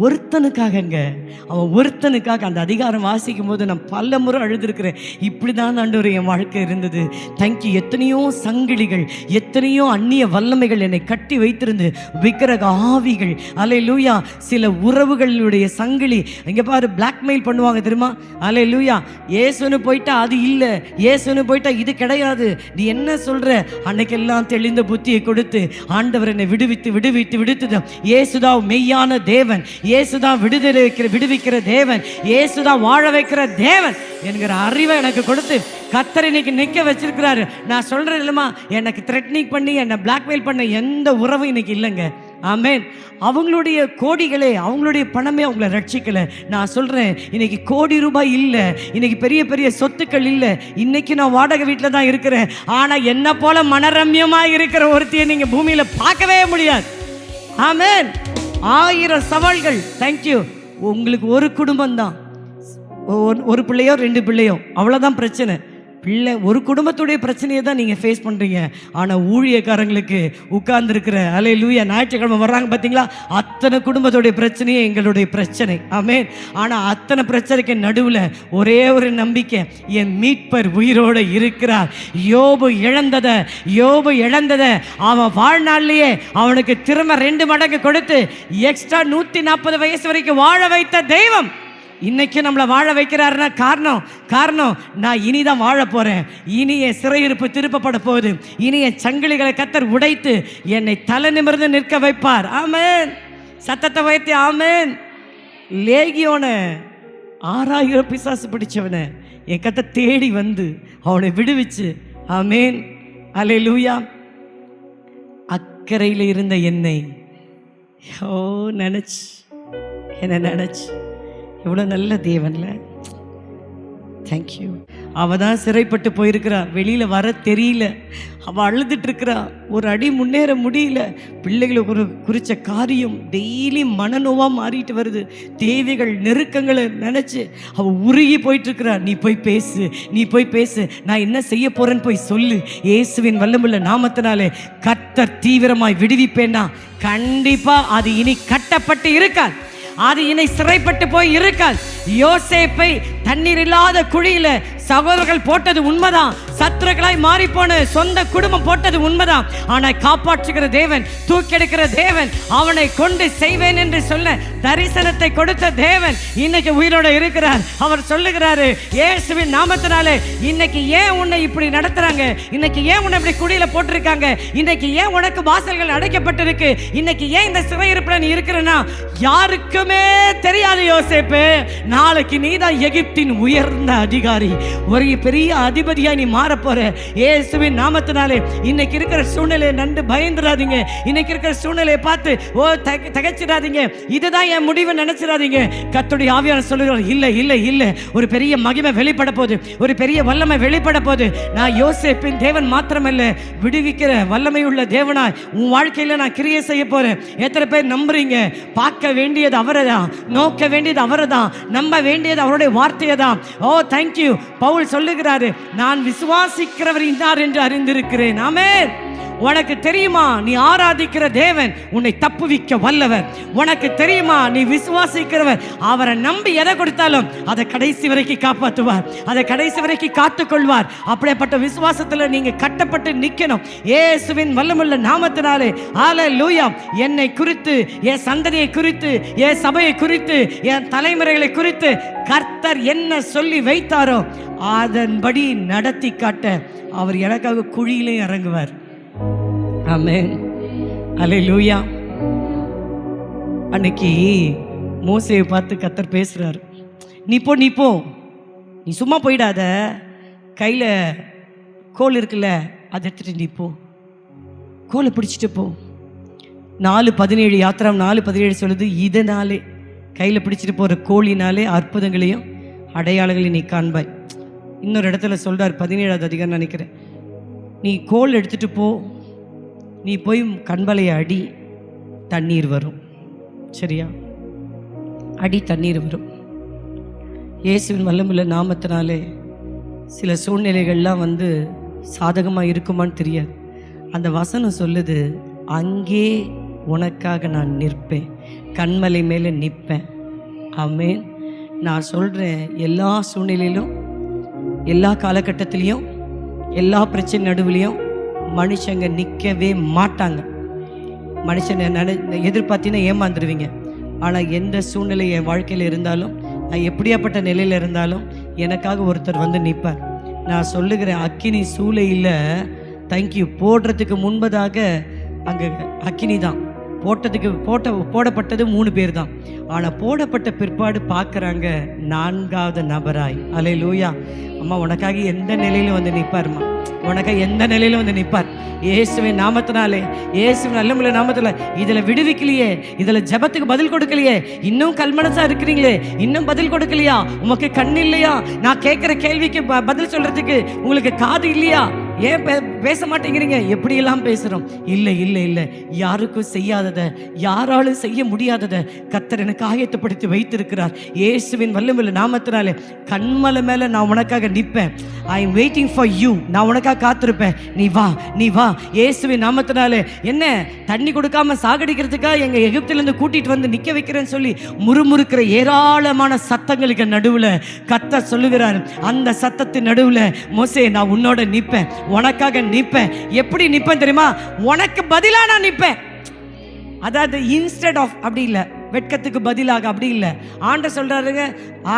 ஒருத்தனுக்காக அந்த அதிகாரம் வாசிக்கும் போது நான் பல முறை அழுதுருக்கிறேன். இப்படி தான் ஆண்டவரே என் வாழ்க்கை இருந்தது. தேங்க்யூ. எத்தனையோ சங்கிலிகள், எத்தனையோ அந்நிய வல்லமைகள் என்னை கட்டி வைத்திருந்து, விக்கிரக ஆவிகள். அல்லேலூயா. சில உறவுகளுடைய சங்கிலி. இங்கே பாரு, பிளாக்மெயில் பண்ணுவாங்க தெரியுமா? அல்லேலூயா. இயேசுன்னு போயிட்டா அது இல்லை, இயேசுன்னு போயிட்டா இது கிடையாது. நீ என்ன சொல்ற? அன்னைக்கெல்லாம் தெளிந்த புத்தியை கொடுத்து ஆண்டவர் என்னை விடுவித்து இயேசுதான் மெய்யான தேவன், இயேசுதான் விடுவிக்கிற தேவன், இயேசுதான் வாழ வைக்கிற தேவன் என்கிற அறிவை எனக்கு கொடுத்து கர்த்தர் இன்னைக்கு நிற்க வச்சிருக்கிறாரு. நான் சொல்றேன் இல்லைம்மா, எனக்கு த்ரெட்னிங் பண்ணி என்னை பிளாக்மெயில் பண்ண எந்த உறவும் இன்னைக்கு இல்லைங்க. ஆமென். அவங்களுடைய கோடிகளே, அவங்களுடைய பணமே அவங்கள ரட்சிக்கலை. நான் சொல்கிறேன், இன்னைக்கு கோடி ரூபாய் இல்லை, இன்னைக்கு பெரிய பெரிய சொத்துக்கள் இல்லை, இன்னைக்கு நான் வாடகை வீட்டில் தான் இருக்கிறேன். ஆனால் என்ன போல மனரம்யமாக இருக்கிற ஒருத்தியை நீங்கள் பூமியில் பார்க்கவே முடியாது. ஆமென். 1000 சவால்கள். தேங்க்யூ. உங்களுக்கு ஒரு குடும்பம் தான், ஒரு பிள்ளையோ 2 பிள்ளையோ, அவ்வளோதான் பிரச்சனை. பிள்ளை ஒரு குடும்பத்துடைய பிரச்சனையை தான் நீங்கள் ஃபேஸ் பண்ணுறீங்க. ஆனால் ஊழியக்காரங்களுக்கு உட்கார்ந்துருக்கிற அல்லேலூயா ஞாயிற்றுக்கிழமை வர்றாங்க பார்த்தீங்களா, அத்தனை குடும்பத்துடைய பிரச்சனையே எங்களுடைய பிரச்சனை. ஆமென். ஆனால் அத்தனை பிரச்சனைக்கு நடுவில் ஒரே ஒரு நம்பிக்கை, என் மீட்பர் உயிரோடு இருக்கிறார். யோபு இழந்ததை அவன் வாழ்நாள்லேயே அவனுக்கு திரும்ப 2 மடங்கு கொடுத்து எக்ஸ்ட்ரா 140 வயசு வரைக்கும் வாழ வைத்த தெய்வம் இன்னைக்கு நம்மளை வாழ வைக்கிறாருன்னா காரணம் நான் இனிதான் வாழ போறேன். இனி என் சிறையிருப்பு திருப்பப்பட போகுது. இனி என் சங்கிலிகளை கர்த்தர் உடைத்து என்னை தலை நிமிர்ந்து நிற்க வைப்பார். ஆமென். சத்தத்தை வைத்து ஆமென். லேகியோன 6000 பிசாசு பிடிச்சவனை என் கர்த்தர் தேடி வந்து அவனை விடுவிச்சு. ஆமென். அல்லேலூயா. அக்கறையில் இருந்த என்னை நினைச்சு எவ்வளோ நல்ல தேவன்ல. தேங்க்யூ. அவள் தான் சிறைப்பட்டு போயிருக்கிறா, வெளியில் வர தெரியல, அவள் அழுதுட்டு இருக்கிறா, ஒரு அடி முன்னேற முடியல. பிள்ளைகளை குறித்த காரியம் டெய்லி மனநோவாக மாறிட்டு வருது. தேவைகள் நெருக்கங்களை நினச்சி அவள் உருகி போயிட்டுருக்கிறா. நீ போய் பேசு, நான் என்ன செய்ய போகிறேன்னு போய் சொல்லு. இயேசுவின் வல்லமுள்ள நாமத்தினாலே கர்த்தர் தீவிரமாய் விடுவிப்பேன்னா கண்டிப்பாக அது இனி கட்டப்பட்டு இருக்காது. அது இனி சிறைப்பட்டு போய் இருக்காது. யோசேப்பை தண்ணீர் இல்லாத குழியில சகோதரர்கள் போட்டது உண்மைதான். சத்துருக்களாய் மாறி போன சொந்த குடும்பம் போட்டது உண்மைதான். ஆனால் காப்பாற்றுகிற தேவன், தூக்கெடுக்கிற தேவன், அவனை கொண்டு செய்வேன் என்று சொல்ல தரிசனத்தை கொடுத்த தேவன் இன்னைக்கு உயிரோடு இருக்கிறார். அவர் சொல்லுகிறாரு, இயேசுவின் நாமத்தினாலே இன்னைக்கு ஏன் உன்னை இப்படி நடத்துறாங்க, இன்னைக்கு ஏன் உன்னை இப்படி குழியில போட்டிருக்காங்க, இன்னைக்கு ஏன் உனக்கு வாசல்கள் அடைக்கப்பட்டிருக்கு, இன்னைக்கு ஏன் இந்த சிறையிருப்புல நீ இருக்கிறன்னா யாருக்குமே தெரியாது. யோசேப்பு, நாளைக்கு நீதான் எகிப்தின் உயர்ந்த அதிகாரி, ஒரு பெரிய அதிபதியாய் நீ மாறப்போற. இயேசுவின் நாமத்தினாலே இன்னைக்கு இருக்கிற சூழ்நிலையை நண்டு பயந்துடாதீங்க. இன்னைக்கு இருக்கிற சூழ்நிலையை பார்த்து தகைச்சிடாதீங்க. இதுதான் என் முடிவு நினைச்சிடாதீங்க. கர்த்தருடைய ஆவியானவர் சொல்லுகிறார், இல்லை, ஒரு பெரிய மகிமை வெளிப்பட போகுது, ஒரு பெரிய வல்லமை வெளிப்பட போகுது. நான் யோசேப்பின் தேவன் மாத்திரமல்ல, விடுவிக்கிற வல்லமை உள்ள தேவனாய் உன் வாழ்க்கையில நான் கிரியை செய்ய போறேன். எத்தனை பேர் நம்புறீங்க? பார்க்க வேண்டியது அவரைதான், நோக்க வேண்டியது அவரைதான், நம்ப வேண்டியது அவருடைய வார்த்தையை தான். ஓ தேங்க்யூ. பவுல் சொல்லுகிறாரு, நான் விசுவாசிக்கிறவர் இன்னார் என்று அறிந்திருக்கிறேன். ஆமென். உனக்கு தெரியுமா, நீ ஆராதிக்கிற தேவன் உன்னை தப்புவிக்க வல்லவர். உனக்கு தெரியுமா, நீ விசுவாசிக்கிறவர் அவரை நம்பி எதை கொடுத்தாலும் அதை கடைசி வரைக்கும் காப்பாற்றுவார், அதை கடைசி வரைக்கும் காத்துக்கொள்வார். அப்படிப்பட்ட விசுவாசத்தில் நீங்க கட்டப்பட்டு நிற்கணும். இயேசுவின் வல்லமுள்ள நாமத்தினாலே ஹல்லேலூயா. என்னை குறித்து, என் சந்ததியை குறித்து, என் சபையை குறித்து, என் தலைமுறைகளை குறித்து கர்த்தர் என்ன சொல்லி வைத்தாரோ அதன்படி நடத்தி காட்ட அவர் எனக்காக குழியிலே இறங்குவார். ஆமென். அல்லேலூயா. அன்னைக்கு மோசேயை பார்த்து கர்த்தர் பேசுறாரு, நீ போ, நீ சும்மா போயிடாத, கையில் கோல் இருக்குல்ல அதை எடுத்துட்டு நீ போ, கோலை பிடிச்சிட்டு போ. 4:17 யாத்திராம் 4:17 சொல்லுது, இதனாலே கையில் பிடிச்சிட்டு போகிற கோலினாலே அற்புதங்களையும் அடையாளங்களையும் நீ காண்பாய். இன்னொரு இடத்துல சொல்றார், 17ஆவது அதிகாரம் நினைக்கிறேன், நீ கோல் எடுத்துட்டு போ, நீ போய் கண்பலையை அடி, தண்ணீர் வரும். சரியா? அடி, தண்ணீர் வரும். இயேசுவின் வல்லமுள்ள நாமத்தினாலே சில சூழ்நிலைகள்லாம் சாதகமாக இருக்குமான்னு தெரியாது. அந்த வசனம் சொல்லுது, அங்கே உனக்காக நான் நிற்பேன், கண்மலை மேலே நிற்பேன். ஆமென். நான் சொல்கிறேன், எல்லா சூழ்நிலையிலும், எல்லா காலகட்டத்திலையும், எல்லா பிரச்சனை நடுவுலையும் மனுஷங்க நிற்கவே மாட்டாங்க. மனுஷனை எதிர்பார்த்தீங்கன்னா ஏமாந்துருவீங்க. ஆனால் எந்த சூழ்நிலை என் வாழ்க்கையில் இருந்தாலும், நான் எப்படியாப்பட்ட நிலையில் இருந்தாலும் எனக்காக ஒருத்தர் நிற்பார். நான் சொல்லுகிறேன், அக்கினி சூளையில் தேங்க்யூ போடுறதுக்கு முன்பதாக அங்கே அக்கினி தான் போடப்பட்டது 3 பேர் தான். ஆனால் போடப்பட்ட பிற்பாடு பார்க்குறாங்க 4வது நபராய். அல்லேலூயா. அம்மா, உனக்காக எந்த நிலையிலும் நிற்பார்மா, உனக்காக எந்த நிலையிலும் நிற்பார். இயேசுவின் நாமத்தினாலே, இயேசுவின் நல்லமுள்ள நாமத்தில். இதில் விடுவிக்கலையே, இதில் ஜெபத்துக்கு பதில் கொடுக்கலையே, இன்னும் கல்மனசா இருக்கிறீங்களே, இன்னும் பதில் கொடுக்கலையா, உமக்கு கண் இல்லையா, நான் கேட்குற கேள்விக்கு பதில் சொல்றதுக்கு உங்களுக்கு காது இல்லையா, ஏன் பேச மாட்டேங்கிறீங்க? எப்படியெல்லாம் பேசுகிறோம். இல்லை இல்லை இல்லை, யாருக்கும் செய்யாததை, யாராலும் செய்ய முடியாததை கர்த்தர் எனக்கு ஆயத்தப்படுத்தி வைத்திருக்கிறார். இயேசுவின் வல்லமையுள்ள நாமத்தினாலே கண்மலை மேலே நான் உனக்காக நிற்பேன். I am waiting for you. நான் உனக்காக காத்திருப்பேன். நீ வா, நீ வா. இயேசுவின் நாமத்தினாலே என்ன தண்ணி கொடுக்காம சாகடிக்கிறதுக்காக எங்கள் எகிப்திலேருந்து கூட்டிகிட்டு வந்து நிற்க வைக்கிறேன்னு சொல்லி முறுமுறுக்கிற ஏராளமான சத்தங்களுக்கு நடுவில் கர்த்தர் சொல்லுகிறார். அந்த சத்தத்தின் நடுவில் மோசே, நான் உன்னோட நிற்பேன், உனக்காக நிற்பேன். எப்படி நிற்பேன் தெரியுமா? உனக்கு பதிலாக நான் நிற்பேன். அதாவது இன்ஸ்டெட் ஆஃப் அப்படி இல்லை, வெட்கத்துக்கு பதிலாக அப்படி இல்லை. ஆண்டவர் சொல்றாருங்க,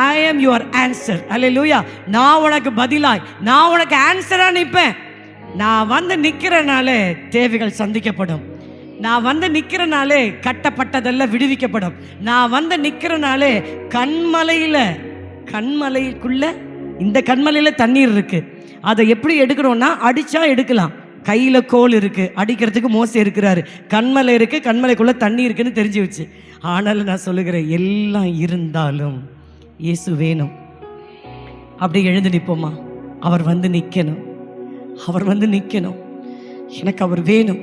ஐ ஆம் யுவர் ஆன்சர். அல்லேலூயா. நான் உனக்கு பதிலாய், நான் உனக்கு ஆன்சராக நிற்பேன். நான் வந்து நிற்கிறனாலே தேவைகள் சந்திக்கப்படும். நான் வந்து நிற்கிறனாலே கட்டப்பட்டதெல்லாம் விடுவிக்கப்படும். நான் வந்து நிற்கிறனாலே கண்மலைக்குள்ள இந்த கண்மலையில் தண்ணீர் இருக்கு. அதை எப்படி எடுக்கணும்னா, அடிச்சா எடுக்கலாம். கையில் கோல் இருக்கு, அடிக்கிறதுக்கு மோசே இருக்கிறாரு. கண்மலை இருக்கு, கண்மலைக்குள்ள தண்ணி இருக்குன்னு தெரிஞ்சு வச்சு. ஆனாலும் நான் சொல்லுகிறேன், எல்லாம் இருந்தாலும் இயேசு வேணும். அப்படி எழுந்து நிற்போமா? அவர் வந்து நிற்கணும், அவர் வந்து நிற்கணும். எனக்கு அவர் வேணும்.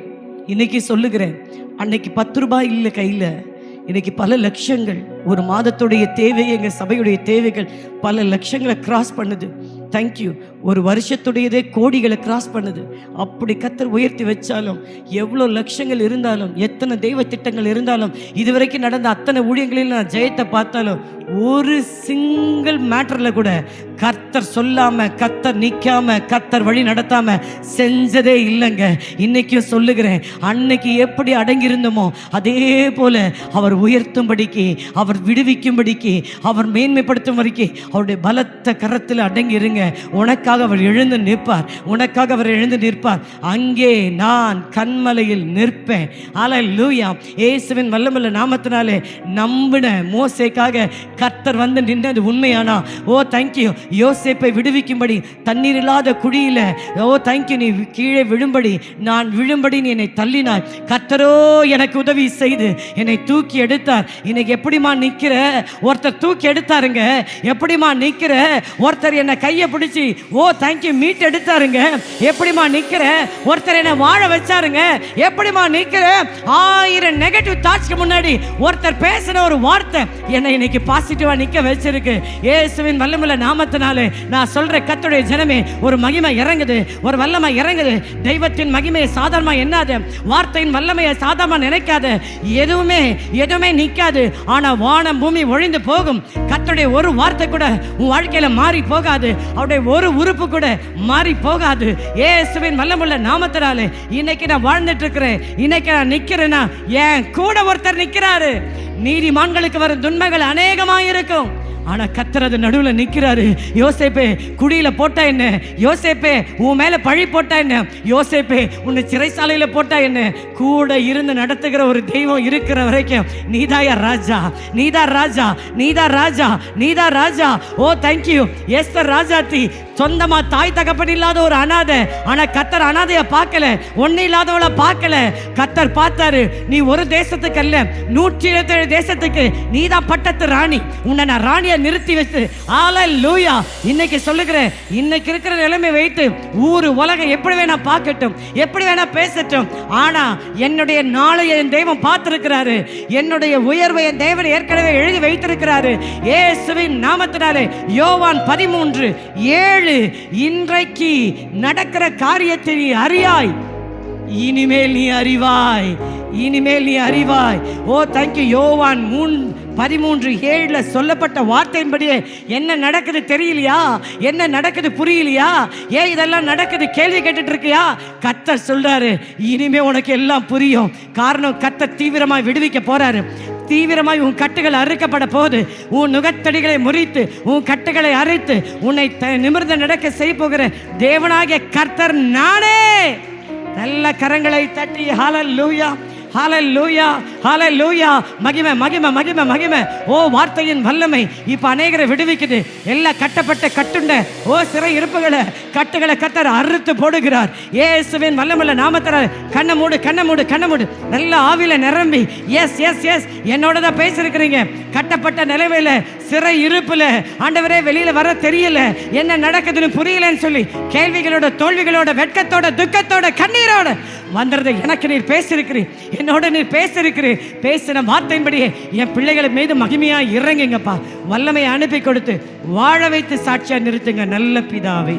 இன்னைக்கு சொல்லுகிறேன், அன்னைக்கு 10 ரூபாய் இல்லை கையில், இன்னைக்கு பல லட்சங்கள். ஒரு மாதத்துடைய தேவை, எங்கள் சபையுடைய தேவைகள் பல லட்சங்களை கிராஸ் பண்ணுது. தேங்க்யூ. ஒரு வருஷத்துடையதே கோடிகளை கிராஸ் பண்ணுது. அப்படி கர்த்தர் உயர்த்தி வச்சாலும், எவ்வளோ லட்சங்கள் இருந்தாலும், எத்தனை தெய்வ திட்டங்கள் இருந்தாலும், இதுவரைக்கும் நடந்த அத்தனை ஊழியங்களில் நான் ஜெயத்தை பார்த்தாலும், ஒரு சிங்கிள் மேட்டரில் கூட கர்த்தர் சொல்லாமல், கர்த்தர் நிற்காம, கர்த்தர் வழி நடத்தாமல் செஞ்சதே இல்லைங்க. இன்னைக்கும் சொல்லுகிறேன், அன்னைக்கு எப்படி அடங்கியிருந்தோமோ அதே போல அவர் உயர்த்தும்படிக்கு, அவர் விடுவிக்கும்படிக்கு, அவர் மேன்மைப்படுத்தும் வரைக்கும் அவருடைய பலத்த கரத்தில் அடங்கி இருங்க. உனக்காக அவர் எழுந்து நிற்பார், உனக்காக அவர் எழுந்து நிற்பார். அங்கே நான் கண்மலையில் நிற்பேன். அல்லேலூயா. இயேசுவின் வல்லமையுள்ள நாமத்தினாலே நம்பின மோசேக்காக கர்த்தர் வந்து நின்றது உண்மையானா, ஓ தேங்க்யூ. யோசேப்பை விடுவிக்கும்படி தண்ணீர் இல்லாத குழியில், ஓ தேங்க்யூ, நீ கீழே விழும்படி, நான் விழும்படி நீ என்னை தள்ளினாய். கர்த்தரோ எனக்கு உதவி செய்து என்னை தூக்கி எடுத்தார். இன்னைக்கு எப்படிமா நிற்கிற? ஒருத்தர் தூக்கி எடுத்தாருங்க. எப்படிமா நிற்கிற? ஒருத்தர் என்னை கையை பிடிச்சி, ஓ தேங்க்யூ, மீட் எடுத்தாருங்க. எப்படிமா நிற்கிற? ஒருத்தர் என்னை வாழ வச்சாருங்க. எப்படிமா நிற்கிற? 1000 நெகட்டிவ் தாட்ஸ்க்கு முன்னாடி ஒருத்தர் பேசின ஒரு வார்த்தை என்னை இன்னைக்கு பாசிட்டிவா நிற்க வச்சிருக்கு. இயேசுவின் வல்லமையுள்ள நாமத்தினாலே நான் சொல்ற கர்த்தருடைய ஜனமே, ஒரு மகிமை இறங்குது, ஒரு வல்லமை இறங்குது. தெய்வத்தின் மகிமையை சாதாரணமா எண்ணாத, வார்த்தையின் வல்லமையை சாதாரணமா நினைக்காத. எதுவுமே நிற்காது. ஆனா வானம் பூமி ஒழிந்து போகும். கர்த்தருடைய ஒரு வார்த்தை கூட உன் வாழ்க்கையில மாறி போகாது. அவருடைய ஒரு உறுப்பு கூட மாறி போகாது. இயேசுவின் வல்லமையுள்ள நாமத்தினாலே இன்னைக்கு நான் வாழ்ந்துட்டு இருக்கிறேன். இன்னைக்கு நான் நிக்கிறேன்னா என் கூட ஒருத்தர் நிக்கிறாரு. நீதிமான்களுக்கு வரும் துன்பங்கள் அநேகமாயிருக்கும், ஆனா கர்த்தர் அது நடுவில் நிற்கிறாரு. யோசேப்பே, குடியில போட்டா என்ன? யோசேப்பே, உன் மேல பழி போட்டா என்ன? யோசேப்பே, உன்னை சிறைசாலையில போட்டா என்ன? கூட இருந்து நடத்துகிற ஒரு தெய்வம் இருக்கிற வரைக்கும் நீதாயா ராஜா, நீதா ராஜா, நீதா ராஜா, நீதா ராஜா. ஓ தேங்க்யூ. எஸ்தர் ராஜாத்தி சொந்தமா தாய் தகப்பன் இல்லாத ஒரு அனாதை. ஆனா கர்த்தர் அனாதைய பார்க்கல, ஒண்ணு இல்லாதவளை பார்க்கல. கர்த்தர் பார்த்தாரு, நீ ஒரு தேசத்துக்கு அல்ல, 127 தேசத்துக்கு நீதான் பட்டத்து ராணி. உன்னை நான் ராணியை நிறுத்தி வச்சு, அல்லேலூயா. இன்னைக்கு சொல்லுகிறேன், இன்னைக்கு இருக்கிற நிலைமை வைத்து ஊரு உலகம் எப்படி வேணா பார்க்கட்டும், எப்படி வேணா பேசட்டும், ஆனா என்னுடைய நாளைய என் தெய்வம் பார்த்திருக்கிறாரு. என்னுடைய உயர்வை என் தேவன் ஏற்கனவே எழுதி வைத்திருக்கிறாரு. இயேசுவின் நாமத்தினாலே யோவான் 13:7, இன்றைக்கு நடக்கிற காரியத்தை நீ அறியாய், இனிமேல் நீ அறிவாய், இனிமேல் நீ அறிவாய். ஓ தேங்க்யூ. யோவான் 13:7 சொல்லப்பட்ட வார்த்தையின்படியே என்ன நடக்குது தெரியலையா? என்ன நடக்குது புரியலையா? ஏன் இதெல்லாம் நடக்குது கேள்வி கேட்டுட்டு இருக்கியா? கர்த்தர் சொல்றாரு, இனிமே உனக்கு எல்லாம் புரியும். காரணம், கர்த்தர் தீவிரமாய் விடுவிக்க போறாரு. தீவிரமாய் உன் கட்டுகள் அறுக்கப்பட போகுது. உன் நுகத்தடிகளை முறித்து, உன் கட்டுகளை அறுத்து, உன்னை நிமிர்ந்து நடக்க செய்ய போகிற தேவனாகிய கர்த்தர் நானே. நல்ல கரங்களை தட்டி ஹல்லேலூயா, ஹல்லேலூயா, ஹல்லேலூயா. மகிமை, மகிமை, மகிமை, மகிமை. ஓ வார்த்தையின் வல்லமை இப்ப அநேகரை விடுவிக்குது. எல்லாம் கட்டப்பட்ட கட்டுண்ட ஓ சிறை இருப்புகளை, கட்டுகளை கர்த்தர் அறுத்து போடுகிறார். இயேசுவின் வல்லமையுள்ள நாமத்தினால கண்ணை மூடு, கண்ணை மூடு, கண்ணை மூடு. நல்ல ஆவியில நிரம்பி, எஸ் எஸ் எஸ், என்னோட தான் பேசிருக்கிறீங்க. கட்டப்பட்ட நிலைமையில, சிறை இருப்புல, ஆண்டவரே வெளியில வர தெரியல, என்ன நடக்குதுன்னு புரியலன்னு சொல்லி கேள்விகளோட, தோல்விகளோட, வெட்கத்தோட, துக்கத்தோட, கண்ணீரோட வந்துறதை எனக்கு நீர் பேசியிருக்கிறீர், என்னோட நீர் பேசியிருக்கிறீர். பேசின வார்த்தையின்படியே என் பிள்ளைகளை மீது மகிமையா இறங்குங்கப்பா. வல்லமையை அனுப்பி கொடுத்து வாழ வைத்து சாட்சியா நிறுத்துங்க நல்ல பிதாவே.